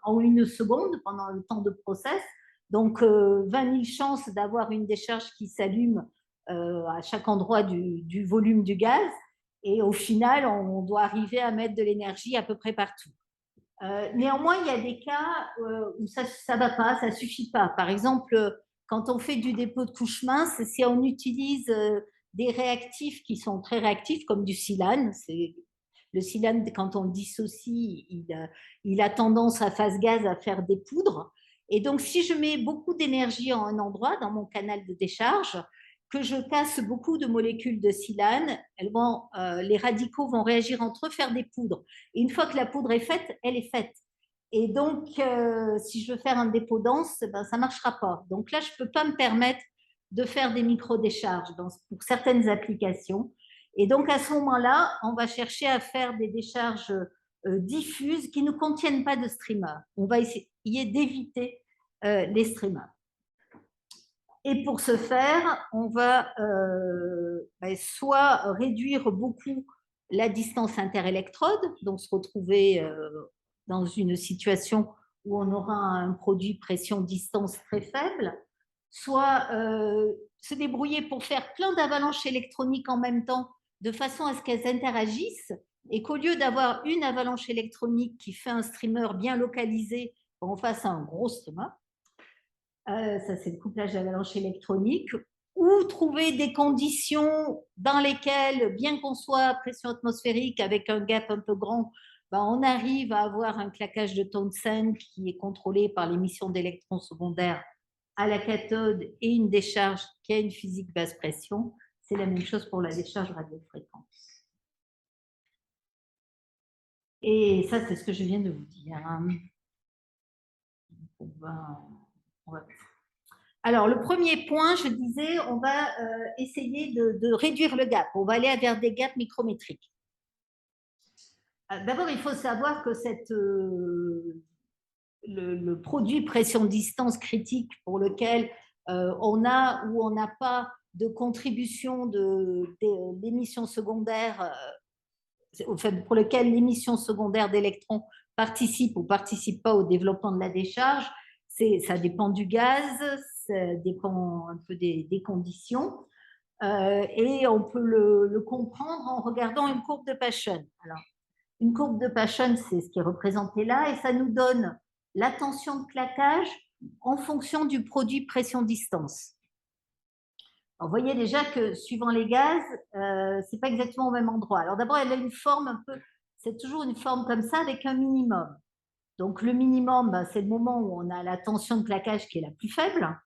en 1 seconde pendant le temps de process. Donc, 20 000 chances d'avoir une décharge qui s'allume à chaque endroit du volume du gaz. Et au final, on doit arriver à mettre de l'énergie à peu près partout. Néanmoins, il y a des cas où ça ne va pas, ça ne suffit pas. Par exemple, quand on fait du dépôt de couche mince, si on utilise des réactifs qui sont très réactifs, comme du silane, le silane, quand on le dissocie, il a tendance à phase gaz à faire des poudres. Et donc, si je mets beaucoup d'énergie en un endroit, dans mon canal de décharge, que je casse beaucoup de molécules de silane, les radicaux vont réagir entre eux, faire des poudres. Et une fois que la poudre est faite, elle est faite. Et donc, si je veux faire un dépôt dense, ça ne marchera pas. Donc là, je ne peux pas me permettre de faire des micro-décharges pour certaines applications. Et donc, à ce moment-là, on va chercher à faire des décharges diffuses qui ne contiennent pas de streamers. On va essayer d'éviter les streamers. Et pour ce faire, on va soit réduire beaucoup la distance interélectrode, donc se retrouver dans une situation où on aura un produit pression-distance très faible, soit se débrouiller pour faire plein d'avalanches électroniques en même temps, de façon à ce qu'elles interagissent, et qu'au lieu d'avoir une avalanche électronique qui fait un streamer bien localisé, on fasse un gros streamer. Ça, c'est le couplage d'avalanche électronique, ou trouver des conditions dans lesquelles, bien qu'on soit à pression atmosphérique avec un gap un peu grand, on arrive à avoir un claquage de Townsend qui est contrôlé par l'émission d'électrons secondaires à la cathode et une décharge qui a une physique basse pression. C'est la même chose pour la décharge radiofréquente. Et ça, c'est ce que je viens de vous dire. On va... Alors, le premier point, je disais, on va essayer de réduire le gap. On va aller vers des gaps micrométriques. D'abord, il faut savoir que le produit pression-distance critique pour lequel on a ou on n'a pas de contribution de l'émission secondaire, pour lequel l'émission secondaire d'électrons participe ou participe pas au développement de la décharge, ça dépend du gaz, ça dépend un peu des conditions. Et on peut le comprendre en regardant une courbe de Paschen. Alors, une courbe de Paschen, c'est ce qui est représenté là, et ça nous donne la tension de claquage en fonction du produit pression-distance. Vous voyez déjà que suivant les gaz, c'est pas exactement au même endroit. Alors d'abord, elle a une forme un peu, c'est toujours une forme comme ça avec un minimum. Donc le minimum, ben, c'est le moment où on a la tension de claquage qui est la plus faible,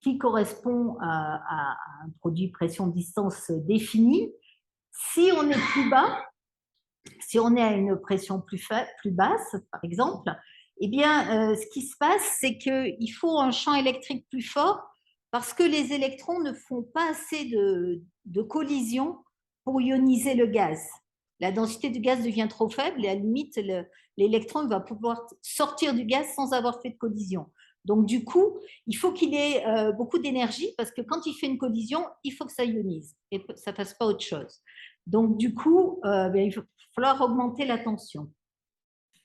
qui correspond à un produit pression-distance défini. Si on est plus bas, si on est à une pression plus basse, par exemple, eh bien, ce qui se passe, c'est qu'il faut un champ électrique plus fort parce que les électrons ne font pas assez de collision pour ioniser le gaz. La densité du gaz devient trop faible et à la limite, l'électron va pouvoir sortir du gaz sans avoir fait de collision. Donc, du coup, il faut qu'il ait beaucoup d'énergie parce que quand il fait une collision, il faut que ça ionise et que ça ne fasse pas autre chose. Donc, du coup, il va falloir augmenter la tension.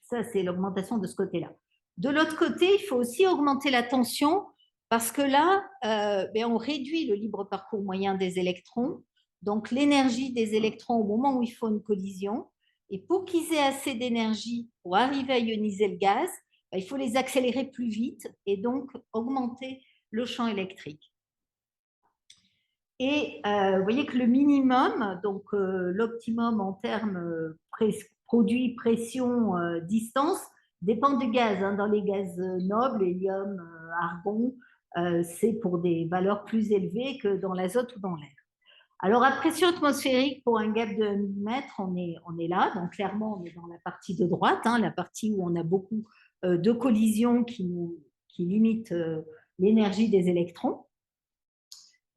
Ça, c'est l'augmentation de ce côté-là. De l'autre côté, il faut aussi augmenter la tension parce que là, on réduit le libre parcours moyen des électrons, donc l'énergie des électrons au moment où il faut une collision. Et pour qu'ils aient assez d'énergie pour arriver à ioniser le gaz, il faut les accélérer plus vite et donc augmenter le champ électrique. Et vous voyez que le minimum, donc l'optimum en termes produit, pression, distance, dépend du gaz. Hein. Dans les gaz nobles, hélium, argon, c'est pour des valeurs plus élevées que dans l'azote ou dans l'air. Alors, à pression atmosphérique, pour un gap de 1 mm, on est là. Donc, clairement, on est dans la partie de droite, hein, la partie où on a beaucoup de collisions qui limitent l'énergie des électrons.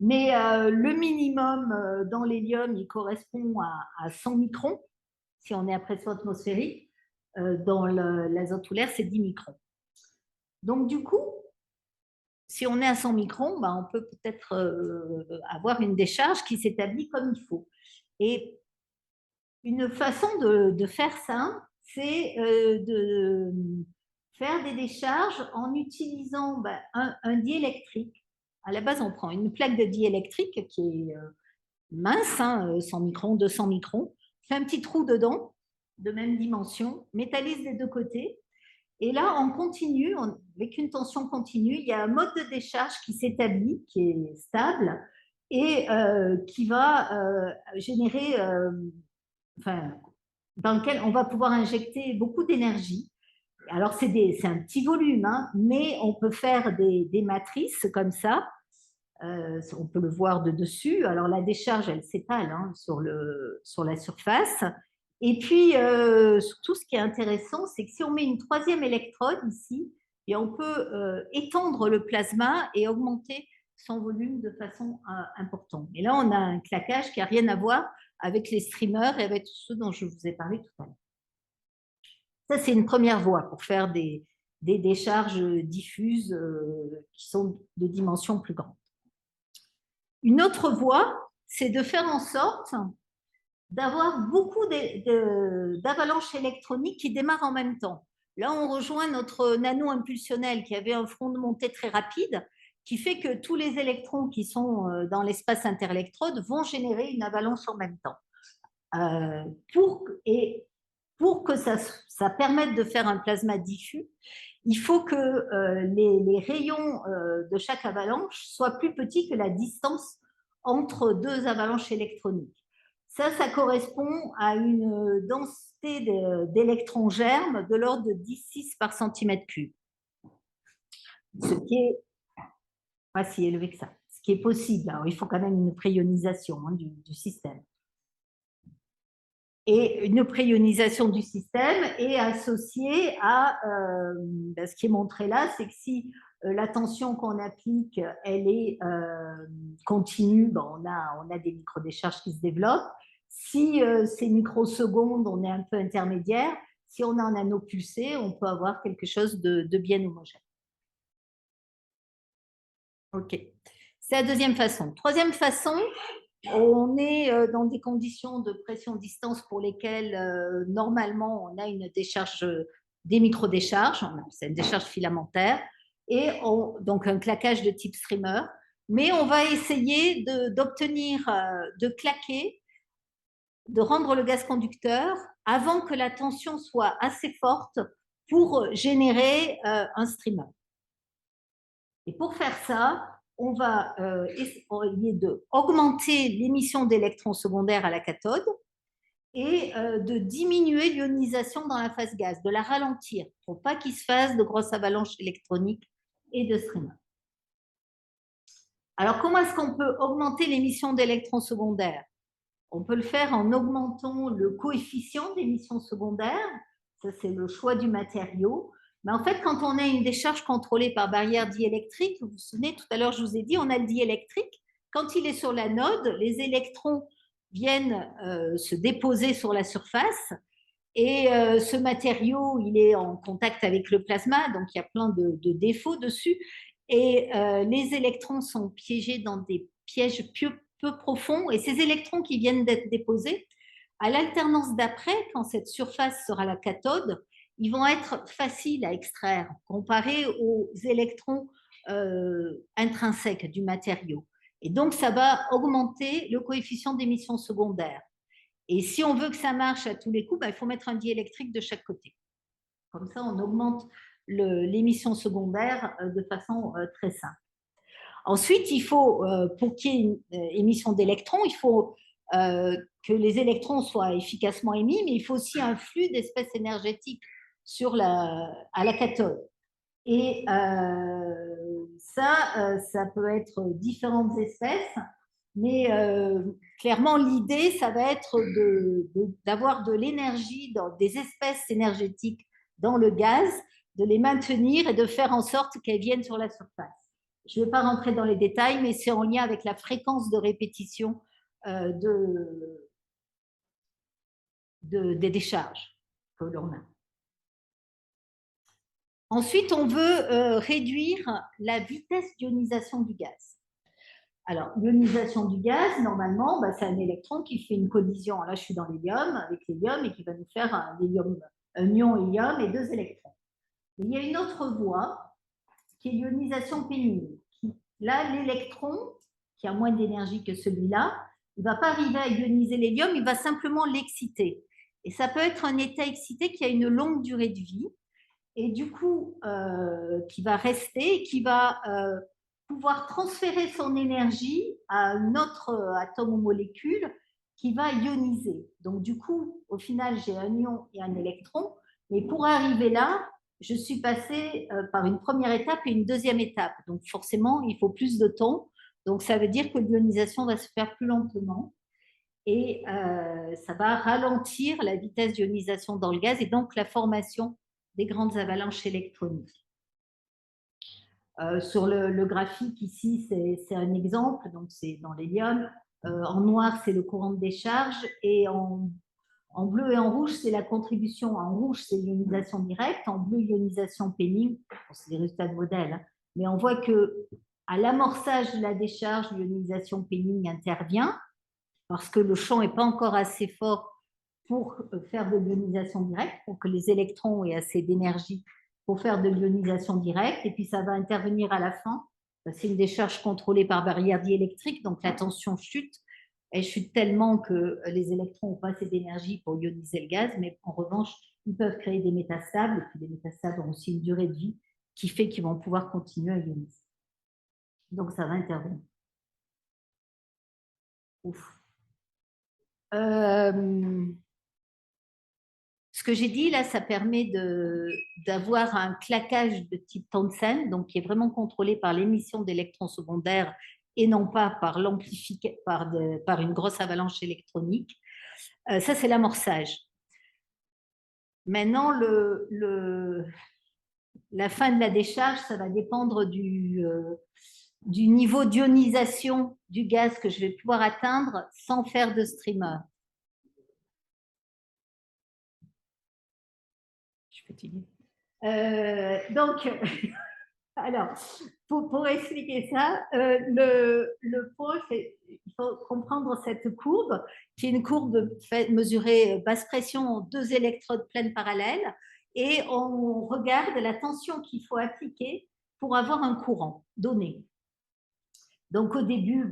Mais le minimum dans l'hélium, il correspond à 100 microns, si on est à pression atmosphérique. Dans l'azote ou l'air, c'est 10 microns. Donc, du coup, si on est à 100 microns, on peut peut-être avoir une décharge qui s'établit comme il faut. Et une façon de faire ça, c'est de faire des décharges en utilisant un diélectrique. À la base, on prend une plaque de diélectrique qui est mince, hein, 100 microns, 200 microns, fait un petit trou dedans, de même dimension, métallise des deux côtés. Et là, on continue, avec une tension continue, il y a un mode de décharge qui s'établit, qui est stable, et qui va générer, dans lequel on va pouvoir injecter beaucoup d'énergie. Alors, c'est un petit volume, hein, mais on peut faire des matrices comme ça. On peut le voir de dessus. Alors, la décharge, elle s'étale hein, sur la surface. Et puis, surtout, ce qui est intéressant, c'est que si on met une troisième électrode ici, et on peut étendre le plasma et augmenter son volume de façon importante. Et là, on a un claquage qui n'a rien à voir avec les streamers et avec tout ce dont je vous ai parlé tout à l'heure. Ça, c'est une première voie pour faire des décharges diffuses qui sont de dimension plus grande. Une autre voie, c'est de faire en sorte d'avoir beaucoup d'avalanches électroniques qui démarrent en même temps. Là, on rejoint notre nano-impulsionnel qui avait un front de montée très rapide, qui fait que tous les électrons qui sont dans l'espace interélectrode vont générer une avalanche en même temps. Pour que ça permette de faire un plasma diffus, il faut que les rayons de chaque avalanche soient plus petits que la distance entre deux avalanches électroniques. Ça correspond à une densité d'électrons germes de l'ordre de 10,6 par centimètre cube. Ce qui est pas si élevé que ça. Ce qui est possible. Alors, il faut quand même une préionisation hein, du système. Et une préionisation du système est associée à ce qui est montré là, c'est que si la tension qu'on applique, elle est continue, on a des microdécharges qui se développent. Si c'est microsecondes, on est un peu intermédiaire. Si on a un anneau pulsé, on peut avoir quelque chose de bien homogène. OK. C'est la deuxième façon. Troisième façon, on est dans des conditions de pression-distance pour lesquelles, normalement, on a une décharge, des micro-décharges, c'est une décharge filamentaire, et donc un claquage de type streamer. Mais on va essayer d'obtenir, de claquer, de rendre le gaz conducteur avant que la tension soit assez forte pour générer un streamer. Et pour faire ça, on va essayer d'augmenter l'émission d'électrons secondaires à la cathode et de diminuer l'ionisation dans la phase gaz, de la ralentir pour pas qu'il se fasse de grosses avalanches électroniques et de streamers. Alors, comment est-ce qu'on peut augmenter l'émission d'électrons secondaires? On peut le faire en augmentant le coefficient d'émission secondaire. Ça, c'est le choix du matériau. Mais en fait, quand on a une décharge contrôlée par barrière diélectrique, vous vous souvenez, tout à l'heure, je vous ai dit, on a le diélectrique. Quand il est sur l'anode, les électrons viennent se déposer sur la surface. Et ce matériau, il est en contact avec le plasma, donc il y a plein de défauts dessus. Et les électrons sont piégés dans des pièges peu profonds. Et ces électrons qui viennent d'être déposés, à l'alternance d'après, quand cette surface sera la cathode, ils vont être faciles à extraire comparés aux électrons intrinsèques du matériau. Et donc, ça va augmenter le coefficient d'émission secondaire. Et si on veut que ça marche à tous les coups, il faut mettre un diélectrique de chaque côté. Comme ça, on augmente l'émission secondaire de façon très simple. Ensuite, il faut, pour qu'il y ait une émission d'électrons, il faut que les électrons soient efficacement émis, mais il faut aussi un flux d'espèces énergétiques à la cathode. Et ça peut être différentes espèces, mais clairement, l'idée, ça va être d'avoir de l'énergie, des espèces énergétiques dans le gaz, de les maintenir et de faire en sorte qu'elles viennent sur la surface. Je ne vais pas rentrer dans les détails, mais c'est en lien avec la fréquence de répétition des décharges que l'on a. Ensuite, on veut réduire la vitesse d'ionisation du gaz. Alors, l'ionisation du gaz, normalement, c'est un électron qui fait une collision. Là, je suis dans l'hélium, avec l'hélium, et qui va nous faire un ion hélium et deux électrons. Mais il y a une autre voie, qui est l'ionisation pénible. Là, l'électron, qui a moins d'énergie que celui-là, il ne va pas arriver à ioniser l'hélium, il va simplement l'exciter. Et ça peut être un état excité qui a une longue durée de vie, et du coup, qui va rester, qui va pouvoir transférer son énergie à un autre atome ou molécule qui va ioniser. Donc, du coup, au final, j'ai un ion et un électron. Mais pour arriver là, je suis passée par une première étape et une deuxième étape. Donc, forcément, il faut plus de temps. Donc, ça veut dire que l'ionisation va se faire plus lentement. Et ça va ralentir la vitesse d'ionisation dans le gaz et donc la formation des grandes avalanches électroniques. Sur le graphique ici, c'est un exemple, donc c'est dans l'hélium. En noir, c'est le courant de décharge et en bleu et en rouge, c'est la contribution. En rouge, c'est l'ionisation directe, en bleu, l'ionisation pénible. Bon, c'est des résultats de modèle, hein. Mais on voit que à l'amorçage de la décharge, l'ionisation pénible intervient parce que le champ n'est pas encore assez fort pour faire de l'ionisation directe, pour que les électrons aient assez d'énergie pour faire de l'ionisation directe, et puis ça va intervenir à la fin. C'est une décharge contrôlée par barrière diélectrique, donc la tension chute. Elle chute tellement que les électrons n'ont pas assez d'énergie pour ioniser le gaz, mais en revanche, ils peuvent créer des métastables, et puis les métastables ont aussi une durée de vie qui fait qu'ils vont pouvoir continuer à ioniser. Donc ça va intervenir. Ouf. Ce que j'ai dit là, ça permet d'avoir un claquage de type Townsend, donc qui est vraiment contrôlé par l'émission d'électrons secondaires et non pas par une grosse avalanche électronique. Ça, c'est l'amorçage. Maintenant, la fin de la décharge, ça va dépendre du niveau d'ionisation du gaz que je vais pouvoir atteindre sans faire de streamer.
fatiguée.
Donc, alors, pour expliquer ça, le pôle, il faut comprendre cette courbe, qui est une courbe mesurée basse pression en 2 électrodes pleines parallèles, et on regarde la tension qu'il faut appliquer pour avoir un courant donné. Donc au début,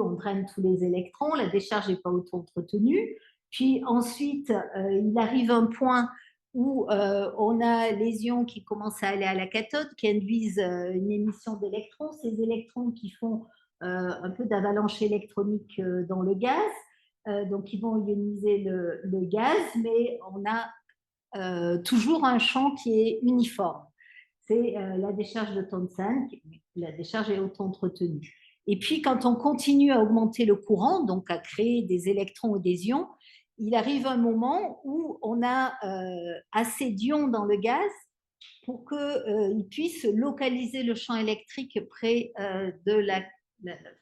on draine tous les électrons, la décharge n'est pas auto-entretenue, puis ensuite, il arrive un point où on a les ions qui commencent à aller à la cathode, qui induisent une émission d'électrons. Ces électrons qui font un peu d'avalanche électronique dans le gaz, donc ils vont ioniser le gaz, mais on a toujours un champ qui est uniforme. C'est la décharge de Thomson, la décharge est auto-entretenue. Et puis, quand on continue à augmenter le courant, donc à créer des électrons ou des ions, il arrive un moment où on a assez d'ions dans le gaz pour qu'il puisse localiser le champ électrique près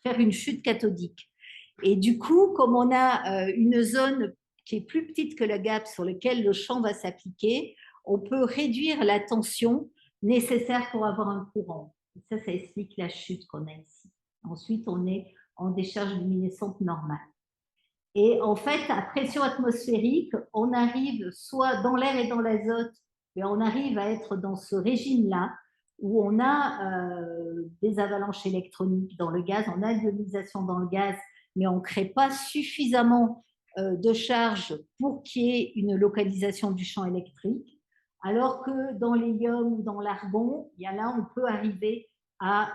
faire une chute cathodique. Et du coup, comme on a une zone qui est plus petite que le gap sur lequel le champ va s'appliquer, on peut réduire la tension nécessaire pour avoir un courant. Et ça explique la chute qu'on a ici. Ensuite, on est en décharge luminescente normale. Et en fait, à pression atmosphérique, on arrive soit dans l'air et dans l'azote, mais on arrive à être dans ce régime-là, où on a des avalanches électroniques dans le gaz, on a l'ionisation dans le gaz, mais on ne crée pas suffisamment de charge pour qu'il y ait une localisation du champ électrique, alors que dans l'hélium ou dans l'argon, là, on peut arriver à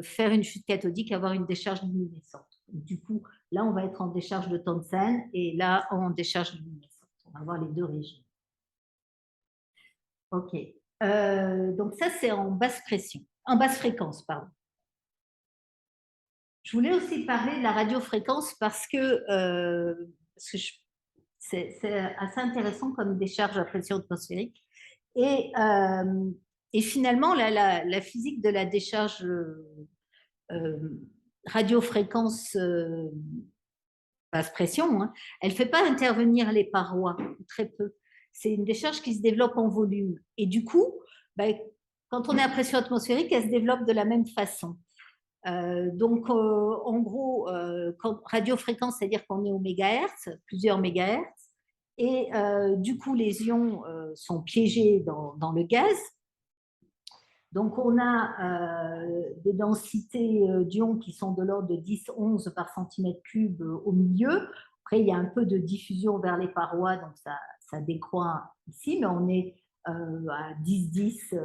faire une chute cathodique, avoir une décharge luminescente. Du coup, là, on va être en décharge de Thomson et là, en décharge luminescente. On va avoir les deux régimes. OK. Donc ça, c'est en basse pression, en basse fréquence, pardon. Je voulais aussi parler de la radiofréquence parce que c'est assez intéressant comme décharge à pression atmosphérique. Et finalement, la physique de la décharge radiofréquence basse pression, hein, elle ne fait pas intervenir les parois, très peu. C'est une décharge qui se développe en volume. Et du coup, quand on est à pression atmosphérique, elle se développe de la même façon. Donc, en gros, radiofréquence, c'est-à-dire qu'on est au mégahertz, plusieurs mégahertz, et du coup, les ions sont piégés dans le gaz. Donc, on a des densités d'ions qui sont de l'ordre de 10-11 par centimètre cube au milieu. Après, il y a un peu de diffusion vers les parois, donc ça décroît ici, mais on est à 10-10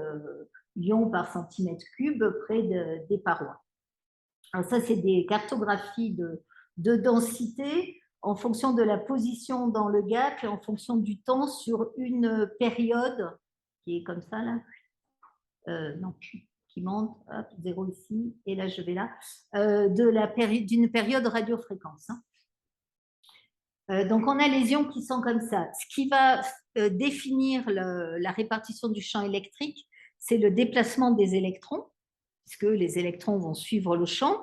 ions par centimètre cube près des parois. Alors ça, c'est des cartographies de densité en fonction de la position dans le gap et en fonction du temps sur une période qui est comme ça, là. Non, qui monte, hop, 0 ici, et là je vais là, d'une période radiofréquence. Donc on a les ions qui sont comme ça. Ce qui va définir la répartition du champ électrique, c'est le déplacement des électrons, puisque les électrons vont suivre le champ.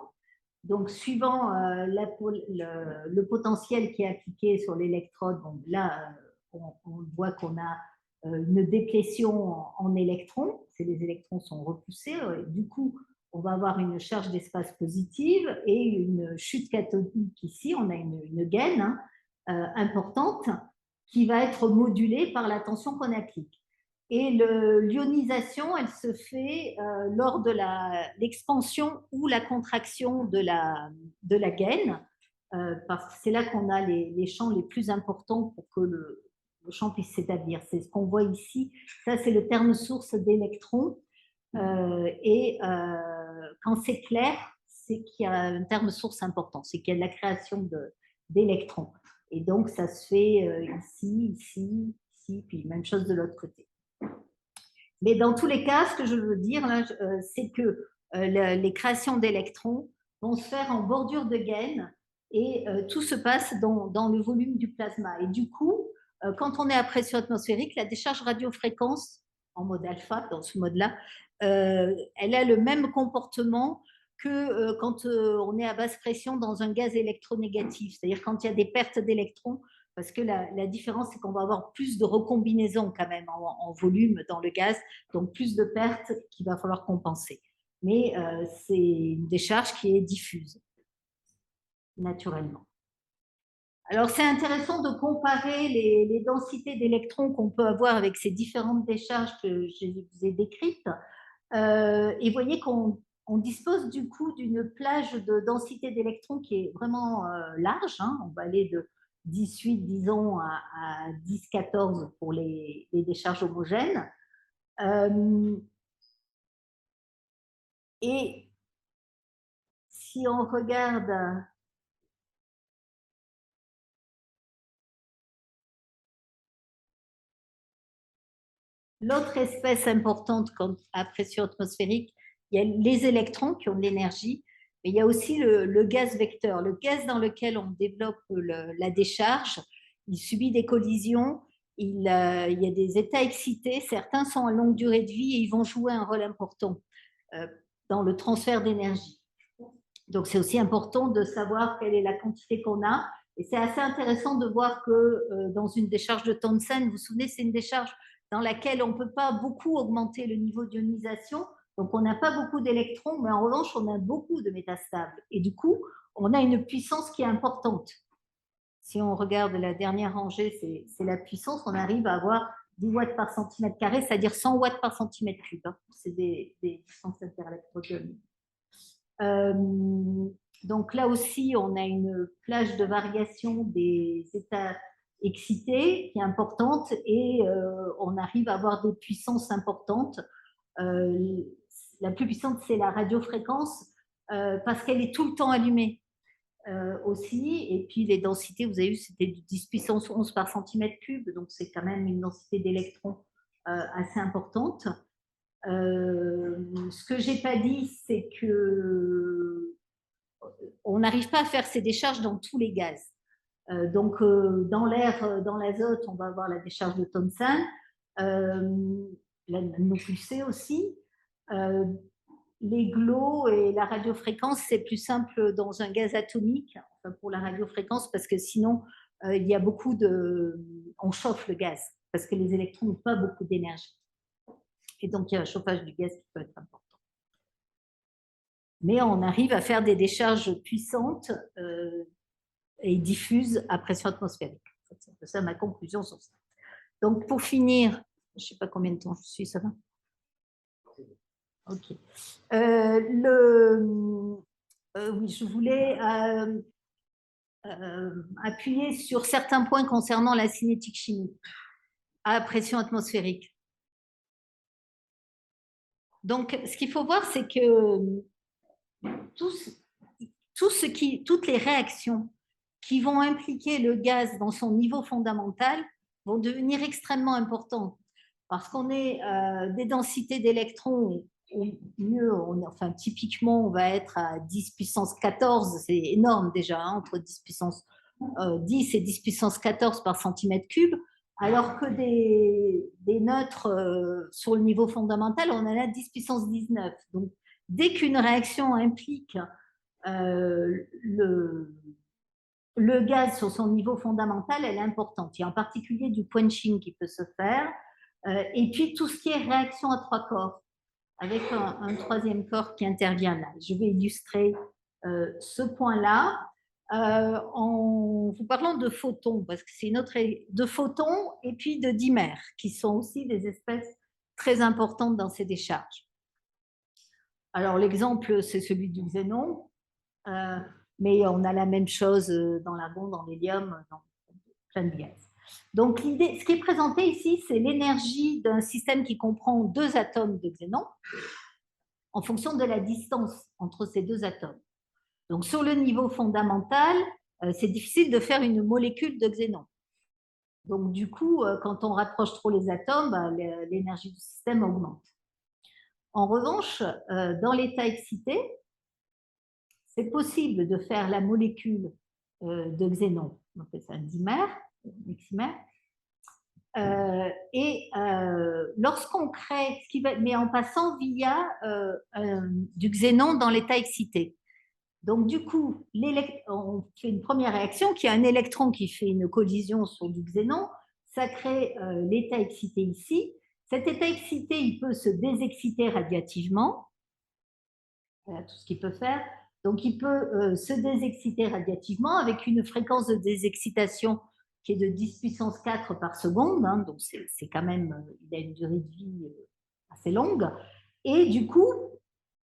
Donc suivant le potentiel qui est appliqué sur l'électrode, bon, là on voit qu'on a une déplétion en électrons, les électrons sont repoussés, du coup on va avoir une charge d'espace positive et une chute cathodique ici, on a une gaine importante qui va être modulée par la tension qu'on applique. Et l'ionisation, elle se fait lors de l'expansion ou la contraction de la gaine, parce que c'est là qu'on a les champs les plus importants pour que le champ puisse s'établir. C'est ce qu'on voit ici. Ça, c'est le terme source d'électrons. Et quand c'est clair, c'est qu'il y a un terme source important, c'est qu'il y a de la création d'électrons. Et donc, ça se fait ici, puis même chose de l'autre côté. Mais dans tous les cas, ce que je veux dire, là, c'est que les créations d'électrons vont se faire en bordure de gaine et tout se passe dans le volume du plasma. Et du coup, quand on est à pression atmosphérique, la décharge radiofréquence, en mode alpha, dans ce mode-là, elle a le même comportement que quand on est à basse pression dans un gaz électronégatif. C'est-à-dire quand il y a des pertes d'électrons, parce que la différence, c'est qu'on va avoir plus de recombinaisons quand même en volume dans le gaz, donc plus de pertes qu'il va falloir compenser. Mais c'est une décharge qui est diffuse, naturellement. Alors, c'est intéressant de comparer les densités d'électrons qu'on peut avoir avec ces différentes décharges que je vous ai décrites. Et vous voyez qu'on dispose du coup d'une plage de densité d'électrons qui est vraiment large. Hein. On va aller de 18, disons, à 10, 14 pour les décharges homogènes. Et si on regarde l'autre espèce importante à pression atmosphérique, il y a les électrons qui ont de l'énergie, mais il y a aussi le gaz vecteur, le gaz dans lequel on développe la décharge. Il subit des collisions, il y a des états excités, certains sont à longue durée de vie et ils vont jouer un rôle important dans le transfert d'énergie. Donc, c'est aussi important de savoir quelle est la quantité qu'on a. Et c'est assez intéressant de voir que dans une décharge de Thomson, vous vous souvenez, c'est une décharge dans laquelle on ne peut pas beaucoup augmenter le niveau d'ionisation. Donc, on n'a pas beaucoup d'électrons, mais en revanche, on a beaucoup de métastables. Et du coup, on a une puissance qui est importante. Si on regarde la dernière rangée, c'est la puissance, on arrive à avoir 10 watts par centimètre carré, c'est-à-dire 100 watts par centimètre cube. Hein. C'est des puissances interélectrogènes. Donc là aussi, on a une plage de variation des états excités qui est importante et on arrive à avoir des puissances importantes. La plus puissante, c'est la radiofréquence parce qu'elle est tout le temps allumée aussi. Et puis les densités, vous avez vu, c'était du 10 puissance 11 par centimètre cube, donc c'est quand même une densité d'électrons assez importante. Ce que j'ai pas dit, c'est que on n'arrive pas à faire ces décharges dans tous les gaz. Donc, dans l'air, dans l'azote, on va avoir la décharge de Thomson, la nanopulsée aussi. Les GLO et la radiofréquence, c'est plus simple dans un gaz atomique, enfin pour la radiofréquence, parce que sinon, il y a beaucoup de. On chauffe le gaz, parce que les électrons n'ont pas beaucoup d'énergie. Et donc, il y a un chauffage du gaz qui peut être important. Mais on arrive à faire des décharges puissantes et diffuses à pression atmosphérique. C'est un peu ça ma conclusion sur ça. Donc, pour finir, je ne sais pas combien de temps je suis, ça va? Ok. Oui, je voulais appuyer sur certains points concernant la cinétique chimique à pression atmosphérique. Donc, ce qu'il faut voir, c'est que toutes les réactions qui vont impliquer le gaz dans son niveau fondamental vont devenir extrêmement importantes parce qu'on est des densités d'électrons au mieux, enfin typiquement on va être à 10 puissance 14, c'est énorme déjà, hein, entre 10 puissance 10 et 10 puissance 14 par centimètre cube, alors que des neutres sur le niveau fondamental, on en a 10 puissance 19. Donc dès qu'une réaction implique le gaz sur son niveau fondamental, elle est importante. Il y a en particulier du quenching qui peut se faire. Et puis tout ce qui est réaction à trois corps, avec un troisième corps qui intervient là. Je vais illustrer ce point-là en vous parlant de photons, parce que c'est une autre de photons et puis de dimères, qui sont aussi des espèces très importantes dans ces décharges. Alors l'exemple, c'est celui du xénon. Mais on a la même chose dans l'argon, dans l'hélium, dans plein de gaz. Donc, l'idée, ce qui est présenté ici, c'est l'énergie d'un système qui comprend deux atomes de xénon en fonction de la distance entre ces deux atomes. Donc, sur le niveau fondamental, c'est difficile de faire une molécule de xénon. Donc, du coup, quand on rapproche trop les atomes, l'énergie du système augmente. En revanche, dans l'état excité, c'est possible de faire la molécule de xénon, on appelle ça un dimère, heximère. Lorsqu'on crée, mais en passant via du xénon dans l'état excité. Donc, du coup, on fait une première réaction qui a un électron qui fait une collision sur du xénon. Ça crée l'état excité ici. Cet état excité, il peut se désexciter radiativement. Voilà tout ce qu'il peut faire. Donc, il peut se désexciter radiativement avec une fréquence de désexcitation qui est de 10 puissance 4 par seconde. Hein, donc, c'est quand même, il a une durée de vie assez longue. Et du coup,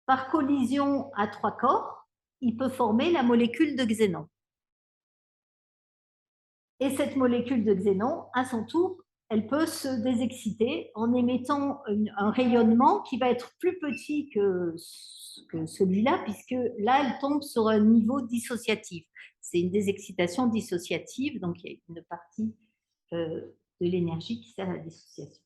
par collision à 3 corps, il peut former la molécule de xénon. Et cette molécule de xénon, à son tour, elle peut se désexciter en émettant un rayonnement qui va être plus petit que celui-là, puisque là, elle tombe sur un niveau dissociatif. C'est une désexcitation dissociative, donc il y a une partie de l'énergie qui sert à la dissociation.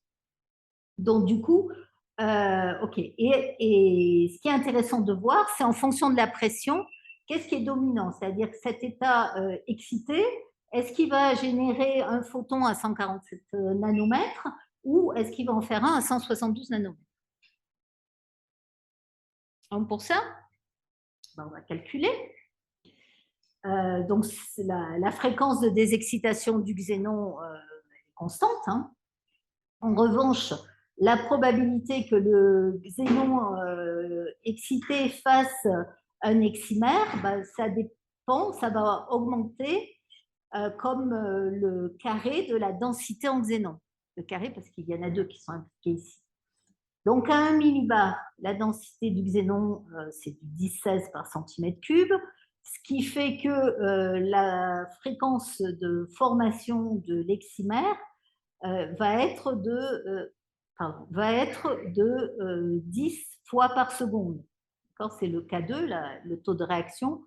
Donc, du coup, OK. Et ce qui est intéressant de voir, c'est en fonction de la pression, qu'est-ce qui est dominant? C'est-à-dire que cet état excité, est-ce qu'il va générer un photon à 147 nanomètres ou est-ce qu'il va en faire un à 172 nanomètres? Donc, pour ça, ben, on va calculer. Donc, la fréquence de désexcitation du xénon est constante. Hein. En revanche, la probabilité que le xénon excité fasse un excimère, ben, ça dépend, ça va augmenter comme le carré de la densité en xénon. Le carré, parce qu'il y en a deux qui sont impliqués ici. Donc, à 1 millibar, la densité du xénon, c'est du 10-16 par centimètre cube, ce qui fait que la fréquence de formation de l'eximère va être de 10 fois par seconde. C'est le K2, le taux de réaction,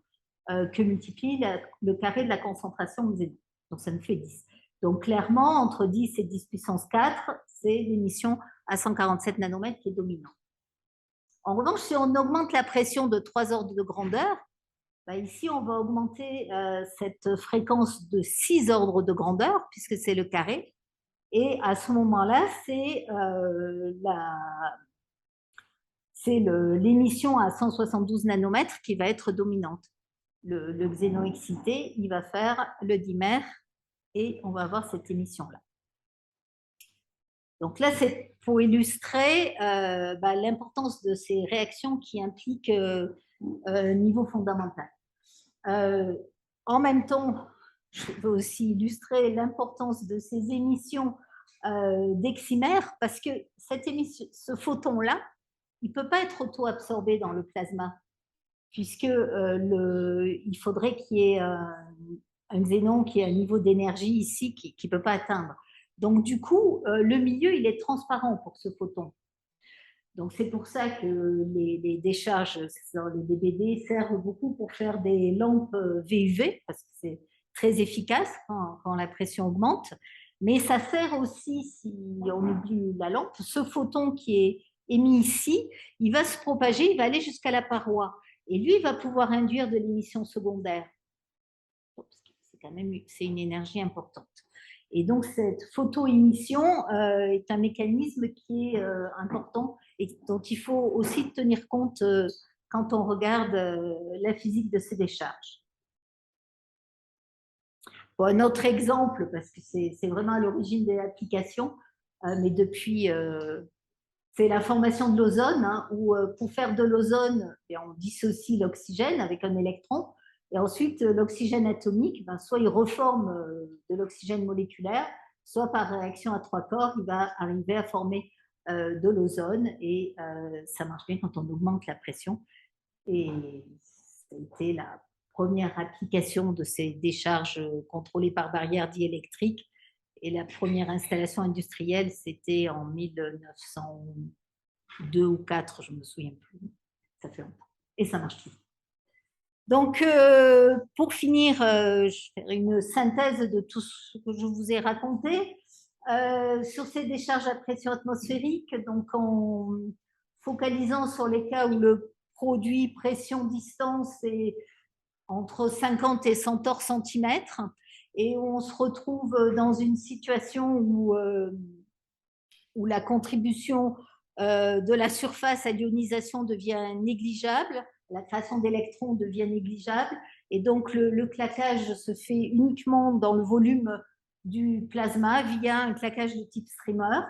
que multiplie le carré de la concentration de xénon. Donc, ça nous fait 10. Donc, clairement, entre 10 et 10 puissance 4, c'est l'émission à 147 nanomètres qui est dominante. En revanche, si on augmente la pression de 3 ordres de grandeur, bah ici, on va augmenter cette fréquence de 6 ordres de grandeur, puisque c'est le carré. Et à ce moment-là, c'est l'émission à 172 nanomètres qui va être dominante. Le xénon excité, il va faire le dimère et on va avoir cette émission-là. Donc là, c'est pour illustrer l'importance de ces réactions qui impliquent niveau fondamental. En même temps, je veux aussi illustrer l'importance de ces émissions d'eximère parce que ce photon-là, il ne peut pas être auto-absorbé dans le plasma puisque il faudrait qu'il y ait un xénon qui ait un niveau d'énergie ici qui ne peut pas atteindre. Donc, du coup, le milieu, il est transparent pour ce photon. Donc, c'est pour ça que les décharges, les DBD, servent beaucoup pour faire des lampes VUV, parce que c'est très efficace quand la pression augmente. Mais ça sert aussi, si on oublie la lampe, ce photon qui est émis ici, il va se propager, il va aller jusqu'à la paroi. Et lui, il va pouvoir induire de l'émission secondaire. C'est une énergie importante. Et donc, cette photoémission est un mécanisme qui est important et dont il faut aussi tenir compte quand on regarde la physique de ces décharges. Bon, un autre exemple, parce que c'est vraiment à l'origine des applications, mais depuis, c'est la formation de l'ozone, hein, où pour faire de l'ozone, on dissocie l'oxygène avec un électron, et ensuite l'oxygène atomique, soit il reforme de l'oxygène moléculaire, soit par réaction à 3 corps, il va arriver à former de l'ozone, et ça marche bien quand on augmente la pression. Et ça a été la première application de ces décharges contrôlées par barrière diélectrique. Et la première installation industrielle, c'était en 1902 ou 4, je ne me souviens plus. Ça fait longtemps. Et ça marche toujours. Donc, pour finir, je vais faire une synthèse de tout ce que je vous ai raconté. Sur ces décharges à pression atmosphérique, donc en focalisant sur les cas où le produit pression-distance est entre 50 et 100 torts centimètres, et où on se retrouve dans une situation où la contribution de la surface à l'ionisation devient négligeable. la création d'électrons devient négligeable et donc le claquage se fait uniquement dans le volume du plasma via un claquage de type streamer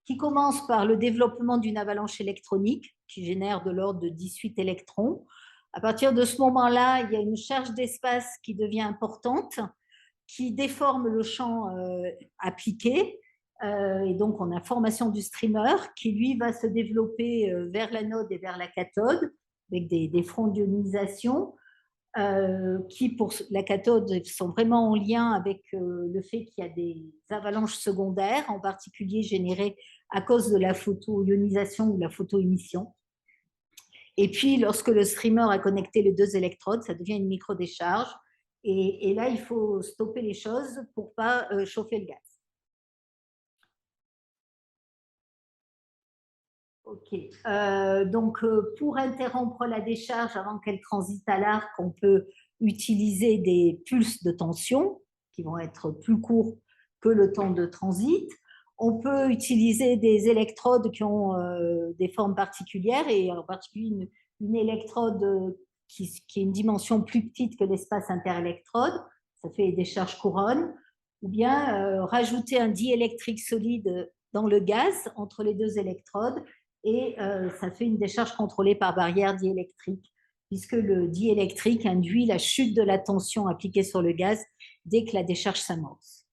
qui commence par le développement d'une avalanche électronique qui génère de l'ordre de 18 électrons. À partir de ce moment-là, il y a une charge d'espace qui devient importante, qui déforme le champ appliqué. Et donc, on a formation du streamer qui, lui, va se développer vers l'anode et vers la cathode avec des fronts d'ionisation qui, pour la cathode, sont vraiment en lien avec le fait qu'il y a des avalanches secondaires, en particulier générées à cause de la photoionisation ou la photoémission. Et puis, lorsque le streamer a connecté les deux électrodes, ça devient une microdécharge. Et là, il faut stopper les choses pour ne pas chauffer le gaz. OK. Donc, pour interrompre la décharge avant qu'elle transite à l'arc, on peut utiliser des pulses de tension qui vont être plus courts que le temps de transit. On peut utiliser des électrodes qui ont des formes particulières et en particulier une électrode qui est une dimension plus petite que l'espace interélectrode. Ça fait des charges couronnes. Ou bien rajouter un diélectrique solide dans le gaz entre les deux électrodes et ça fait une décharge contrôlée par barrière diélectrique, puisque le diélectrique induit la chute de la tension appliquée sur le gaz dès que la décharge s'amorce.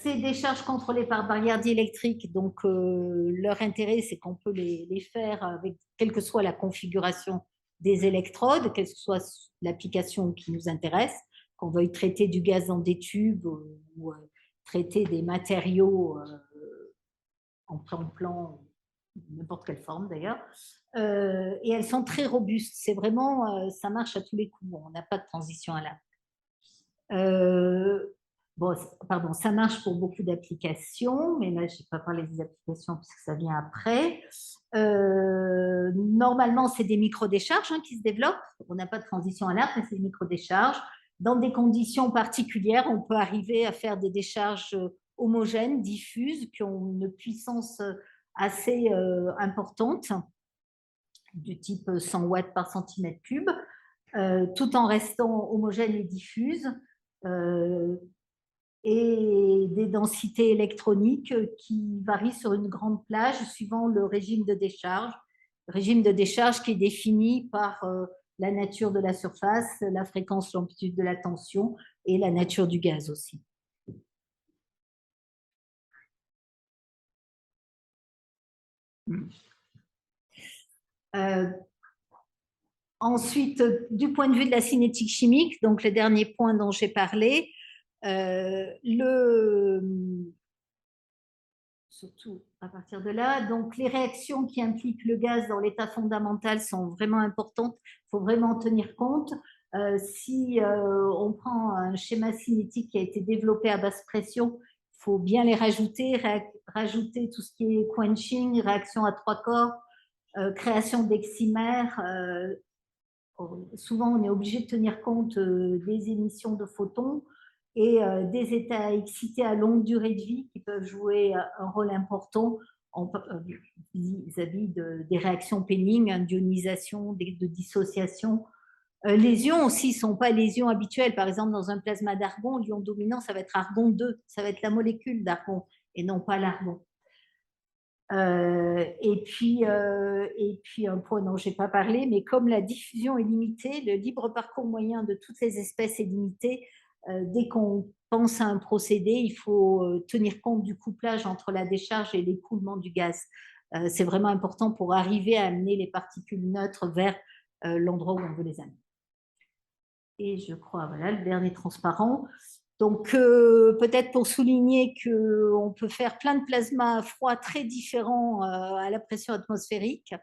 Ces décharges contrôlées par barrière diélectrique, donc leur intérêt, c'est qu'on peut les faire avec quelle que soit la configuration des électrodes, quelle que soit l'application qui nous intéresse, qu'on veuille traiter du gaz dans des tubes ou traiter des matériaux en plan, n'importe quelle forme d'ailleurs. Et elles sont très robustes. C'est vraiment, ça marche à tous les coups. On n'a pas de transition à l'arc. Bon, pardon, ça marche pour beaucoup d'applications, mais là, je n'ai pas parlé des applications parce que ça vient après. Normalement, c'est des micro-décharges qui se développent. On n'a pas de transition à l'arc, mais c'est des micro-décharges. Dans des conditions particulières, on peut arriver à faire des décharges homogènes, diffuses, qui ont une puissance assez importante, du type 100 watts par centimètre cube, tout en restant homogènes et diffuses. Et des densités électroniques qui varient sur une grande plage suivant le régime de décharge. Le régime de décharge qui est défini par la nature de la surface, la fréquence, l'amplitude de la tension et la nature du gaz aussi. Ensuite, du point de vue de la cinétique chimique, donc le dernier point dont j'ai parlé, surtout à partir de là. Donc, les réactions qui impliquent le gaz dans l'état fondamental sont vraiment importantes. Il faut vraiment en tenir compte. Si on prend un schéma cinétique qui a été développé à basse pression, il faut bien les rajouter, rajouter tout ce qui est quenching, réaction à trois corps, création d'heximères. Souvent, on est obligé de tenir compte des émissions de photons et des états excités à longue durée de vie qui peuvent jouer un rôle important vis-à-vis des réactions Penning, d'ionisation, de dissociation. Les ions aussi ne sont pas les ions habituels. Par exemple, dans un plasma d'argon, l'ion dominant, ça va être argon 2, ça va être la molécule d'argon et non pas l'argon. Et puis un point dont je n'ai pas parlé, mais comme la diffusion est limitée, le libre parcours moyen de toutes les espèces est limité. Dès qu'on pense à un procédé, il faut tenir compte du couplage entre la décharge et l'écoulement du gaz. C'est vraiment important pour arriver à amener les particules neutres vers l'endroit où on veut les amener. Et je crois, voilà, le dernier transparent. Donc, peut-être pour souligner qu'on peut faire plein de plasmas froids très différents à la pression atmosphérique,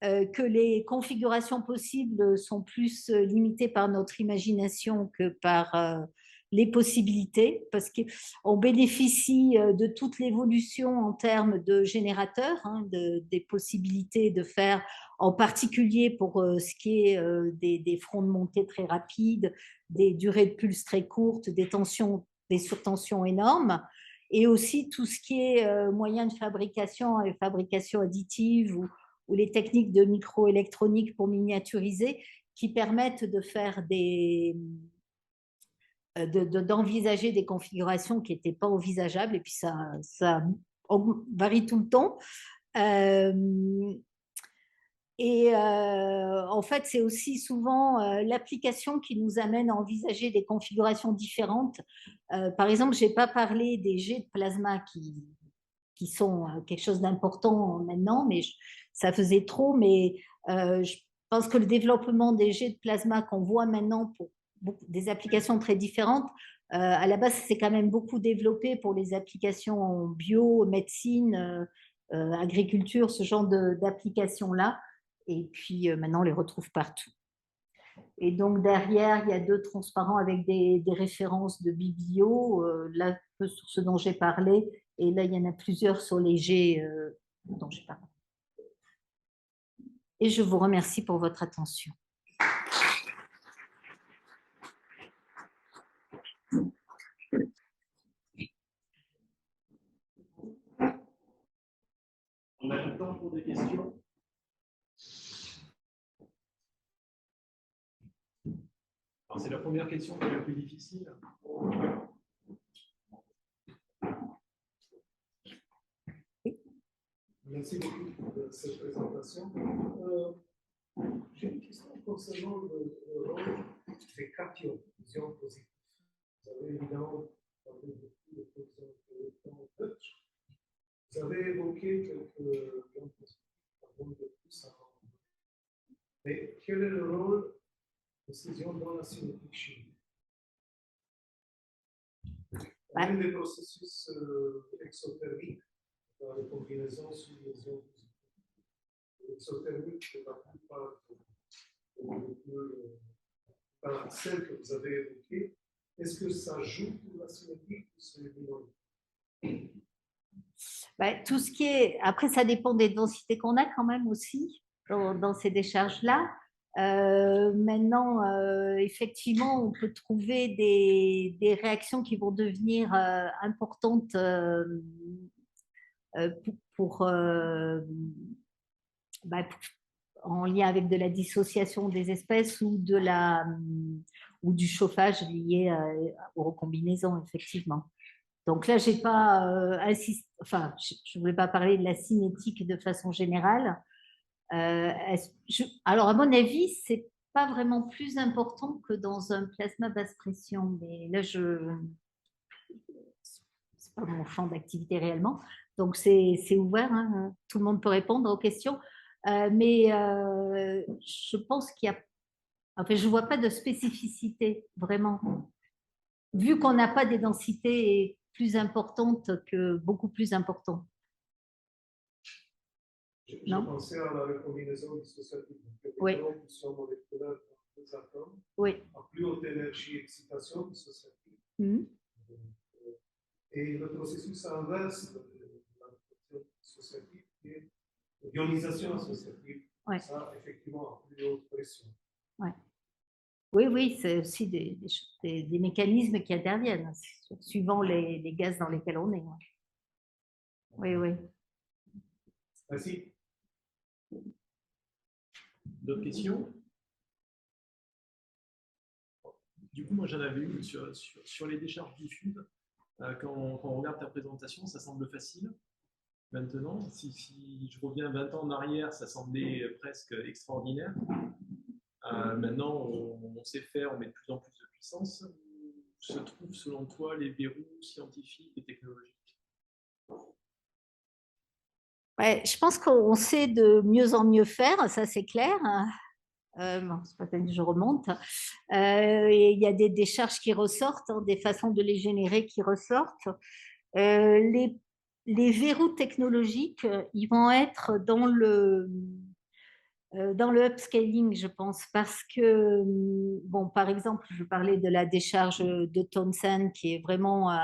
que les configurations possibles sont plus limitées par notre imagination que par les possibilités, parce qu'on bénéficie de toute l'évolution en termes de générateurs, des possibilités de faire, en particulier pour ce qui est des fronts de montée très rapides, des durées de pulse très courtes, des tensions, des surtensions énormes, et aussi tout ce qui est moyen de fabrication et fabrication additive ou les techniques de microélectronique pour miniaturiser qui permettent de faire d'envisager des configurations qui n'étaient pas envisageables, et puis ça varie tout le temps. En fait, c'est aussi souvent l'application qui nous amène à envisager des configurations différentes. Par exemple, je n'ai pas parlé des jets de plasma qui sont quelque chose d'important maintenant, mais ça faisait trop. Mais je pense que le développement des jets de plasma qu'on voit maintenant pour des applications très différentes, à la base, c'est quand même beaucoup développé pour les applications en bio, médecine, agriculture, ce genre d'applications-là. Et puis maintenant, on les retrouve partout. Et donc derrière, il y a 2 transparents avec des références de biblio, là, un peu sur ce dont j'ai parlé. Et là, il y en a plusieurs sur les G dont j'ai parlé. Et je vous remercie pour votre attention.
On a le temps pour des questions. Alors, c'est la première question qui est la plus difficile.
Merci beaucoup pour cette présentation. J'ai une question concernant le rôle des cations, ions positifs. Vous avez évidemment parlé beaucoup de positions neutres. Vous avez évoqué quelques ions positifs, de plus avant. Mais quel est le rôle de ces ions dans la cinétique chimique? On a des processus exothermiques dans les combinaisons sur les ions positifs. L'exothermique, c'est la plupart par celles que vous avez évoquées. Est-ce que ça joue pour la cinétique ou c'est mineur?
Tout ce qui est... Après, ça dépend des densités qu'on a quand même aussi dans ces décharges-là. Maintenant, effectivement, on peut trouver des réactions qui vont devenir importantes en lien avec de la dissociation des espèces ou du chauffage lié aux recombinaisons, effectivement. Donc là, j'ai pas enfin, je ne voulais pas parler de la cinétique de façon générale. Alors, à mon avis, c'est pas vraiment plus important que dans un plasma basse pression, mais là, c'est pas mon champ d'activité réellement. Donc, c'est ouvert, hein. Tout le monde peut répondre aux questions. Mais je pense qu'il y a... Enfin, je ne vois pas de spécificité, vraiment. Vu qu'on n'a pas des densités plus importantes que beaucoup plus importantes.
Je pensais à la recombinaison dissociative.
Oui.
Sur moléculaire dans les atomes.
Oui.
À plus haute énergie, excitation dissociative. Et le processus inverse de la dissociative, qui est l'ionisation associative.
Ouais.
Ça, effectivement, à plus haute pression.
Ouais. Oui, c'est aussi des mécanismes qui interviennent, suivant les gaz dans lesquels on est. Oui.
Merci.
D'autres questions? Du coup, moi, j'en avais une sur les décharges diffuses. Quand on regarde ta présentation, ça semble facile. Maintenant, si je reviens 20 ans en arrière, ça semblait presque extraordinaire. Maintenant, on sait faire, on met de plus en plus de puissance. Où se trouvent, selon toi, les verrous scientifiques et technologiques?
Ouais, je pense qu'on sait de mieux en mieux faire, ça c'est clair. Bon, c'est pas que je remonte. Il y a des décharges qui ressortent, hein, des façons de les générer qui ressortent. Les verrous technologiques, ils vont être dans le upscaling, je pense, parce que, bon, par exemple, je parlais de la décharge de Townsend qui est vraiment,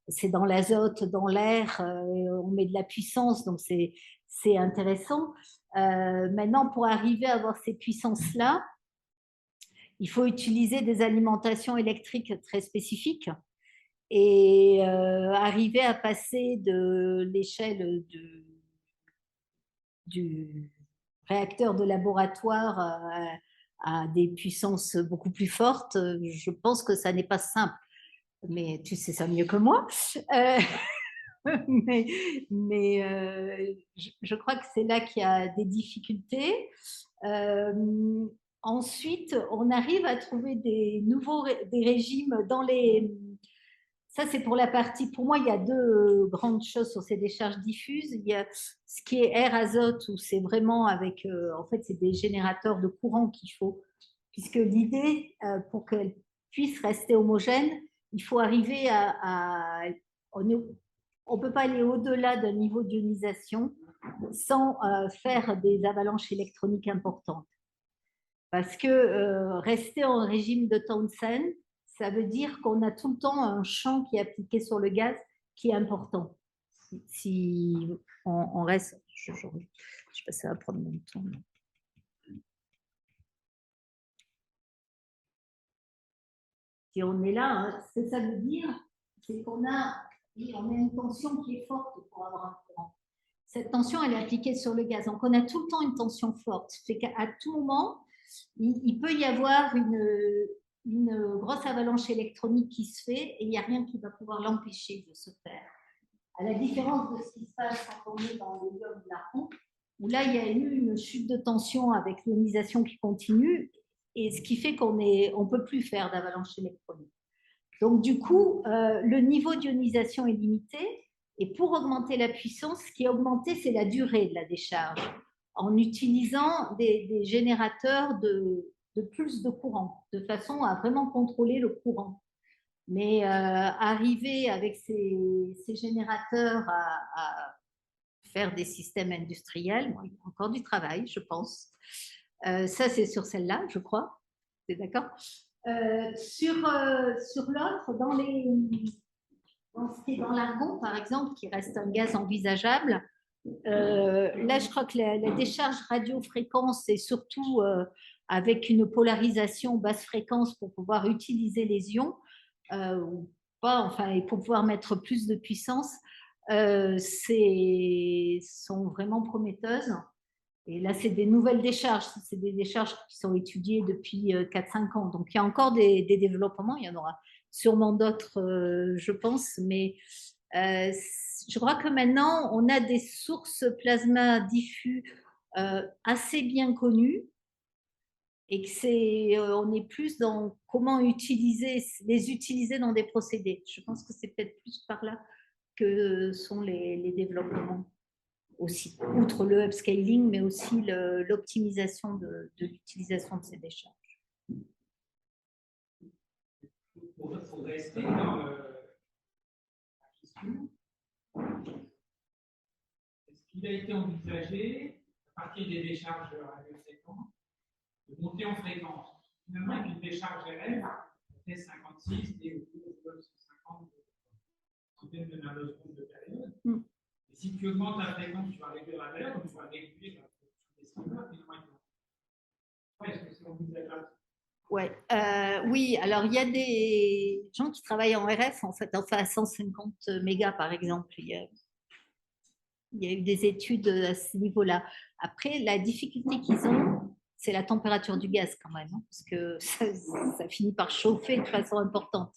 c'est dans l'azote, dans l'air, on met de la puissance, donc c'est intéressant. Maintenant, pour arriver à avoir ces puissances-là, il faut utiliser des alimentations électriques très spécifiques et arriver à passer de l'échelle réacteurs de laboratoire à des puissances beaucoup plus fortes, je pense que ça n'est pas simple. Mais tu sais ça mieux que moi. Je crois que c'est là qu'il y a des difficultés. Ensuite, on arrive à trouver des régimes dans les... Ça, c'est pour la partie... Pour moi, il y a deux grandes choses sur ces décharges diffuses. Il y a ce qui est air azote, où c'est vraiment avec... en fait, c'est des générateurs de courant qu'il faut. Puisque l'idée, pour qu'elles puissent rester homogènes, il faut arriver on ne peut pas aller au-delà d'un niveau d'ionisation sans faire des avalanches électroniques importantes. Parce que rester en régime de Townsend, ça veut dire qu'on a tout le temps un champ qui est appliqué sur le gaz qui est important. Si on reste... Je sais pas si ça va prendre mon temps. Si on est là, hein, ce que ça veut dire, c'est qu'on a une tension qui est forte pour avoir un courant. Cette tension, elle est appliquée sur le gaz. Donc, on a tout le temps une tension forte. C'est qu'à tout moment, il peut y avoir une grosse avalanche électronique qui se fait et il n'y a rien qui va pouvoir l'empêcher de se faire. À la différence de ce qui se passe quand on est dans le ion de l'argon, où là, il y a eu une chute de tension avec l'ionisation qui continue, et ce qui fait qu'on ne peut plus faire d'avalanche électronique. Donc, du coup, le niveau d'ionisation est limité, et pour augmenter la puissance, ce qui est augmenté, c'est la durée de la décharge, en utilisant des générateurs de pulses de courant, de façon à vraiment contrôler le courant. Mais arriver avec ces générateurs à faire des systèmes industriels, bon, il y a encore du travail, je pense. Ça, c'est sur celle-là, je crois. Tu es d'accord? Sur l'autre, dans ce qui est dans l'argon, par exemple, qui reste un gaz envisageable, là, je crois que la décharge radiofréquence est surtout avec une polarisation basse fréquence pour pouvoir utiliser les ions, ou pas, enfin, et pour pouvoir mettre plus de puissance, sont vraiment prometteuses. Et là, c'est des nouvelles décharges. C'est des décharges qui sont étudiées depuis 4-5 ans. Donc, il y a encore des développements. Il y en aura sûrement d'autres, je pense. Mais je crois que maintenant, on a des sources plasma diffus assez bien connues et que on est plus dans comment les utiliser dans des procédés. Je pense que c'est peut-être plus par là que sont les développements aussi, outre le upscaling, mais aussi l'optimisation de l'utilisation de ces décharges.
Pour rester dans la question, est-ce qu'il a été envisagé, à partir des décharges radiofréquentes, de monter en fréquence? Finalement, avec une décharge RF, fait 56 et autour de 150 centaines de nanosecondes de période. Et si tu augmentes la fréquence, tu vas réduire la valeur, donc tu vas réduire la production des streamers, finalement. Est-ce que c'est envisageable?
Ouais, oui, alors il y a des gens qui travaillent en RF, en fait, enfin à 150 mégas par exemple. Il y a eu des études à ce niveau-là. Après, la difficulté qu'ils ont, c'est la température du gaz quand même, hein, parce que ça finit par chauffer de façon importante.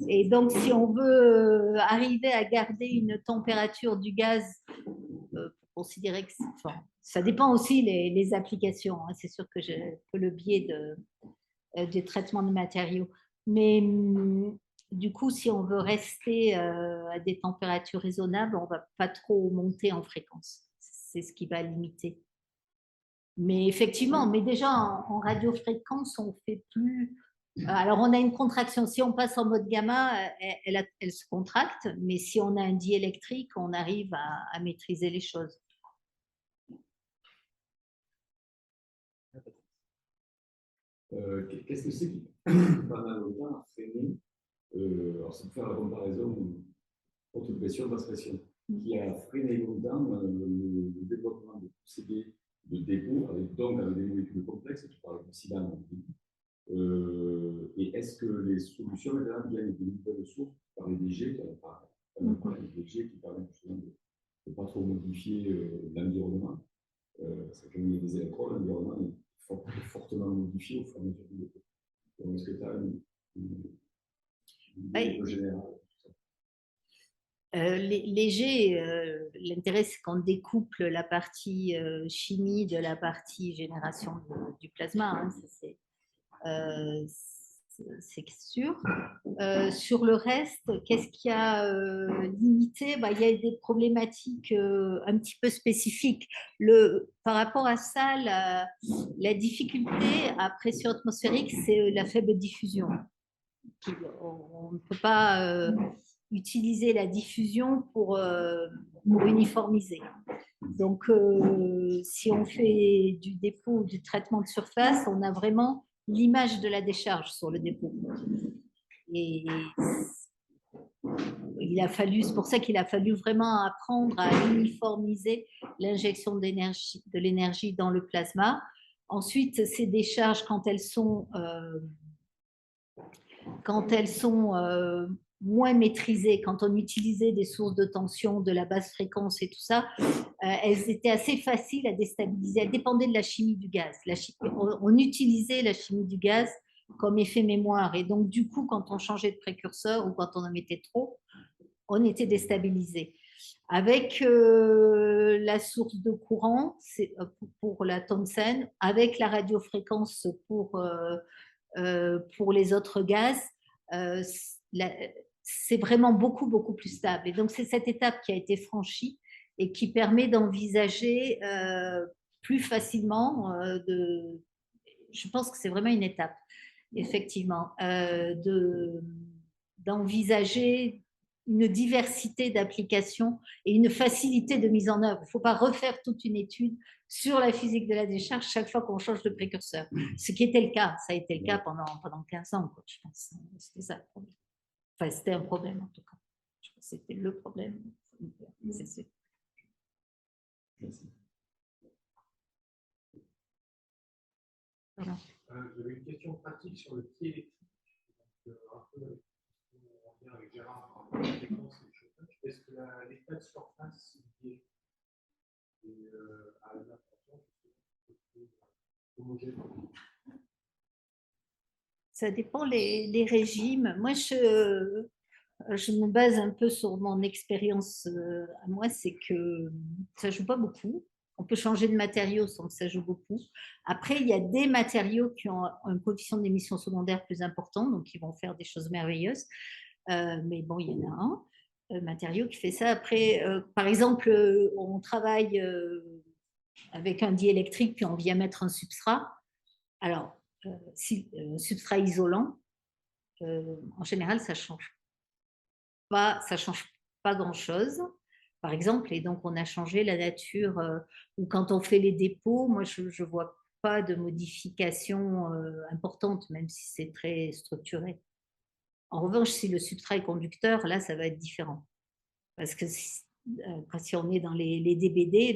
Et donc, si on veut arriver à garder une température du gaz, pour considérer que ça dépend aussi les applications. Hein, c'est sûr que le biais des traitements de matériaux. Mais du coup, si on veut rester à des températures raisonnables, on ne va pas trop monter en fréquence. C'est ce qui va limiter. Mais effectivement, mais déjà en radiofréquence, on fait plus. Alors, on a une contraction. Si on passe en mode gamma, elle se contracte, mais si on a un diélectrique, on arrive à maîtriser les choses.
Qu'est-ce que c'est qui, pendant longtemps, a freiné, alors c'est pour faire la comparaison haute pression, basse pression, qui a freiné longtemps le développement de procédés de dépôt, donc avec des molécules complexes, tu parles de silane. Et est-ce que les solutions maintenant viennent de nouvelles sources par les DG, les DG qui permettent justement de ne pas trop modifier l'environnement? ça quand il y a des électrodes, l'environnement est fortement modifié au fur et à mesure du dépôt. Donc, est-ce que tu as une idée un peu générale?
Léger, l'intérêt c'est qu'on découple la partie chimie de la partie génération du plasma, hein, c'est sûr. Sur le reste, qu'est-ce qui a limité? Il y a des problématiques un petit peu spécifiques. Par rapport à ça, la difficulté à pression atmosphérique, c'est la faible diffusion. On ne peut pas utiliser la diffusion pour uniformiser. Donc, si on fait du dépôt ou du traitement de surface, on a vraiment l'image de la décharge sur le dépôt. Et c'est pour ça qu'il a fallu vraiment apprendre à uniformiser l'injection de l'énergie dans le plasma. Ensuite, ces décharges, quand elles sont moins maîtrisées, quand on utilisait des sources de tension, de la basse fréquence et tout ça, elles étaient assez faciles à déstabiliser. Elles dépendaient de la chimie du gaz. On utilisait la chimie du gaz comme effet mémoire. Et donc, du coup, quand on changeait de précurseur ou quand on en mettait trop, on était déstabilisé. Avec la source de courant pour la Thomson, avec la radiofréquence pour les autres gaz, c'est vraiment beaucoup, beaucoup plus stable. Et donc, c'est cette étape qui a été franchie et qui permet d'envisager plus facilement je pense que c'est vraiment une étape, effectivement, d'envisager une diversité d'applications et une facilité de mise en œuvre. Il ne faut pas refaire toute une étude sur la physique de la décharge chaque fois qu'on change de précurseur. Ce qui était le cas, ça a été le cas pendant 15 ans, quoi, je pense. C'était ça le problème. Enfin, c'était un problème en tout cas. C'était le problème. C'est
Merci.
J'avais une question pratique sur le pied électrique. Un peu en lien avec Gérard par rapport à la fréquence et le chauffage. Est-ce que l'état de surface est à une importance homogène?
Ça dépend les régimes. Moi, je me base un peu sur mon expérience à moi, c'est que ça joue pas beaucoup. On peut changer de matériaux sans que ça joue beaucoup. Après, il y a des matériaux qui ont un coefficient d'émission secondaire plus important, donc qui vont faire des choses merveilleuses. Mais bon, il y en a un matériau qui fait ça. Après, par exemple, on travaille avec un diélectrique, puis on vient mettre un substrat. Alors, si un substrat isolant, en général, ça change pas grand-chose, par exemple, et donc on a changé la nature, ou quand on fait les dépôts, moi je ne vois pas de modification importante, même si c'est très structuré. En revanche, si le substrat est conducteur, là, ça va être différent. Parce que si on est dans les DBD,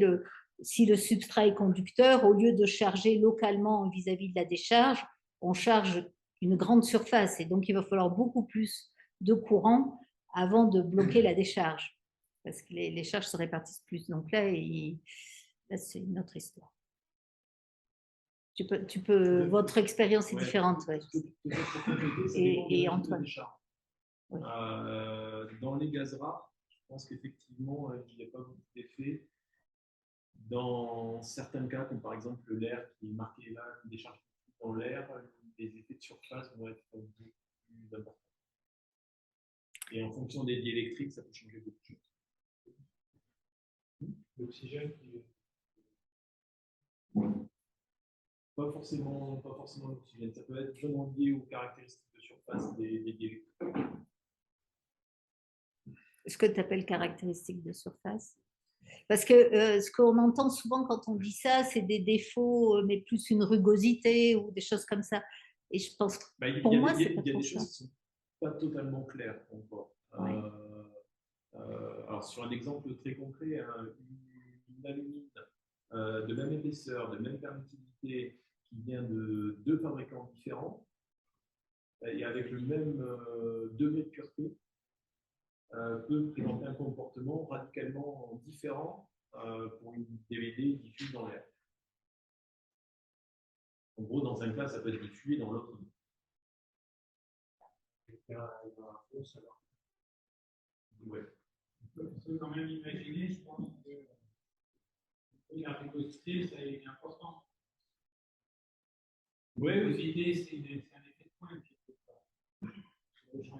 si le substrat est conducteur, au lieu de charger localement vis-à-vis de la décharge, on charge une grande surface. Et donc, il va falloir beaucoup plus de courant avant de bloquer la décharge. Parce que les charges se répartissent plus. Donc là, c'est une autre histoire. Votre expérience est différente. Ouais. Et Antoine.
Oui. Dans les gaz rares, je pense qu'effectivement, il n'y a pas beaucoup d'effets. Dans certains cas, comme par exemple l'air qui est marqué là, des charges dans l'air, les effets de surface vont être beaucoup plus importants. Et en fonction des diélectriques, ça peut changer beaucoup de choses.
L'oxygène qui est...
Pas forcément l'oxygène. Ça peut être vraiment lié aux caractéristiques de surface des diélectriques.
Ce que tu appelles caractéristiques de surface. Parce que ce qu'on entend souvent quand on dit ça, c'est des défauts, mais plus une rugosité ou des choses comme ça. Et je pense que pour moi, c'est pas trop ça. Il y a des choses qui ne sont
pas totalement claires encore.
Oui.
Alors, sur un exemple très concret, une alumine de même épaisseur, de même permittivité, qui vient de deux fabricants différents, et avec le même degré de pureté, peut présenter un comportement radicalement différent pour une DVD diffuse dans l'air. En gros, dans un cas, ça peut être diffus et dans l'autre, non. Ouais.
Il faut quand même imaginer, je pense, que la rugosité, ça est important.
Oui,
La
oui.
rugosité, c'est un effet de pointe quelque part. Sur le champ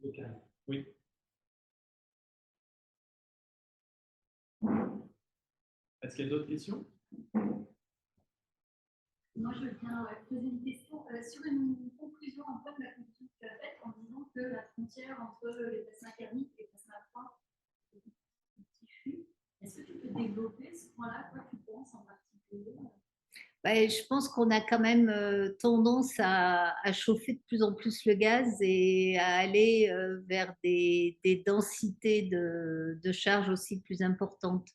local.
Oui. Est-ce qu'il y a d'autres questions?
Moi, je viens poser une question sur une conclusion un peu de la conclusion que tu as faite en disant que la frontière entre les plasmas thermiques et les plasmas froids est diffuse. Est-ce que tu peux développer ce point-là, quoi tu penses en particulier?
Je pense qu'on a quand même tendance à chauffer de plus en plus le gaz et à aller vers des densités de charge aussi plus importantes.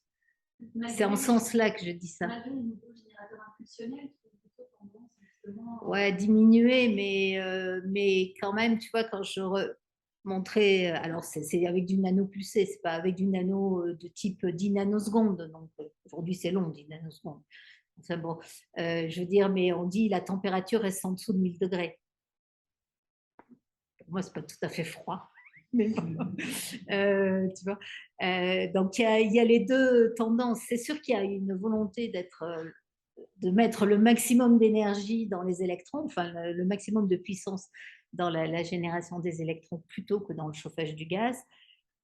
C'est en ce sens-là que je dis ça.
Malgré les nouveaux générateurs impulsionnels qui ont plutôt tendance justement.
Ouais, diminuer, mais quand même, tu vois, quand je montrais, alors c'est avec du nano pulsé, c'est pas avec du nano de type 10 nanosecondes. Donc aujourd'hui, c'est long, 10 nanosecondes. Enfin bon, je veux dire, mais on dit la température reste en dessous de 1000 degrés. Pour moi, c'est pas tout à fait froid. Mais bon, tu vois. Donc il y a les deux tendances. C'est sûr qu'il y a une volonté de mettre le maximum d'énergie dans les électrons, enfin le maximum de puissance dans la génération des électrons plutôt que dans le chauffage du gaz.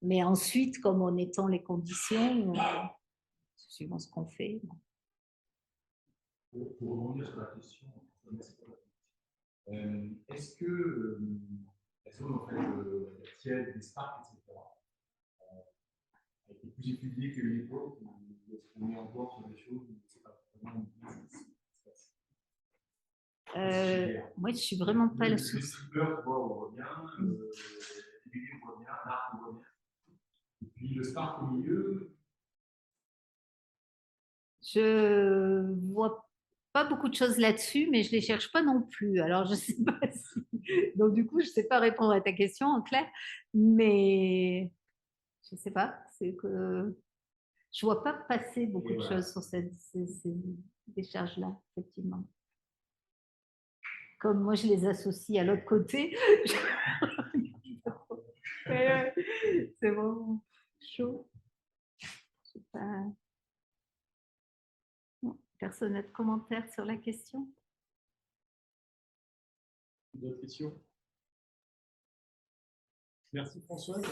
Mais ensuite, comme on étend les conditions, suivant ce qu'on fait.
Pour rebondir sur la question, est-ce que en fait, la tiède, les sparks, etc., a été plus étudiée qu'à une époque où est-ce qu'on est encore sur des choses où c'est pas vraiment
moi, je suis vraiment pas la
source. Les sleepers, on voit bien, les bébés, on voit bien, l'arc, on voit bien. Et puis le spark au milieu.
Je vois pas beaucoup de choses là-dessus, mais je les cherche pas non plus. Alors, je sais pas si... Donc, du coup, je sais pas répondre à ta question en clair, mais je sais pas. C'est que je vois pas passer beaucoup de choses sur ces décharges-là, effectivement. Comme moi, je les associe à l'autre côté. C'est vraiment chaud. Je sais pas. Personne n'a de commentaire sur la question?
D'autres questions? Merci Françoise.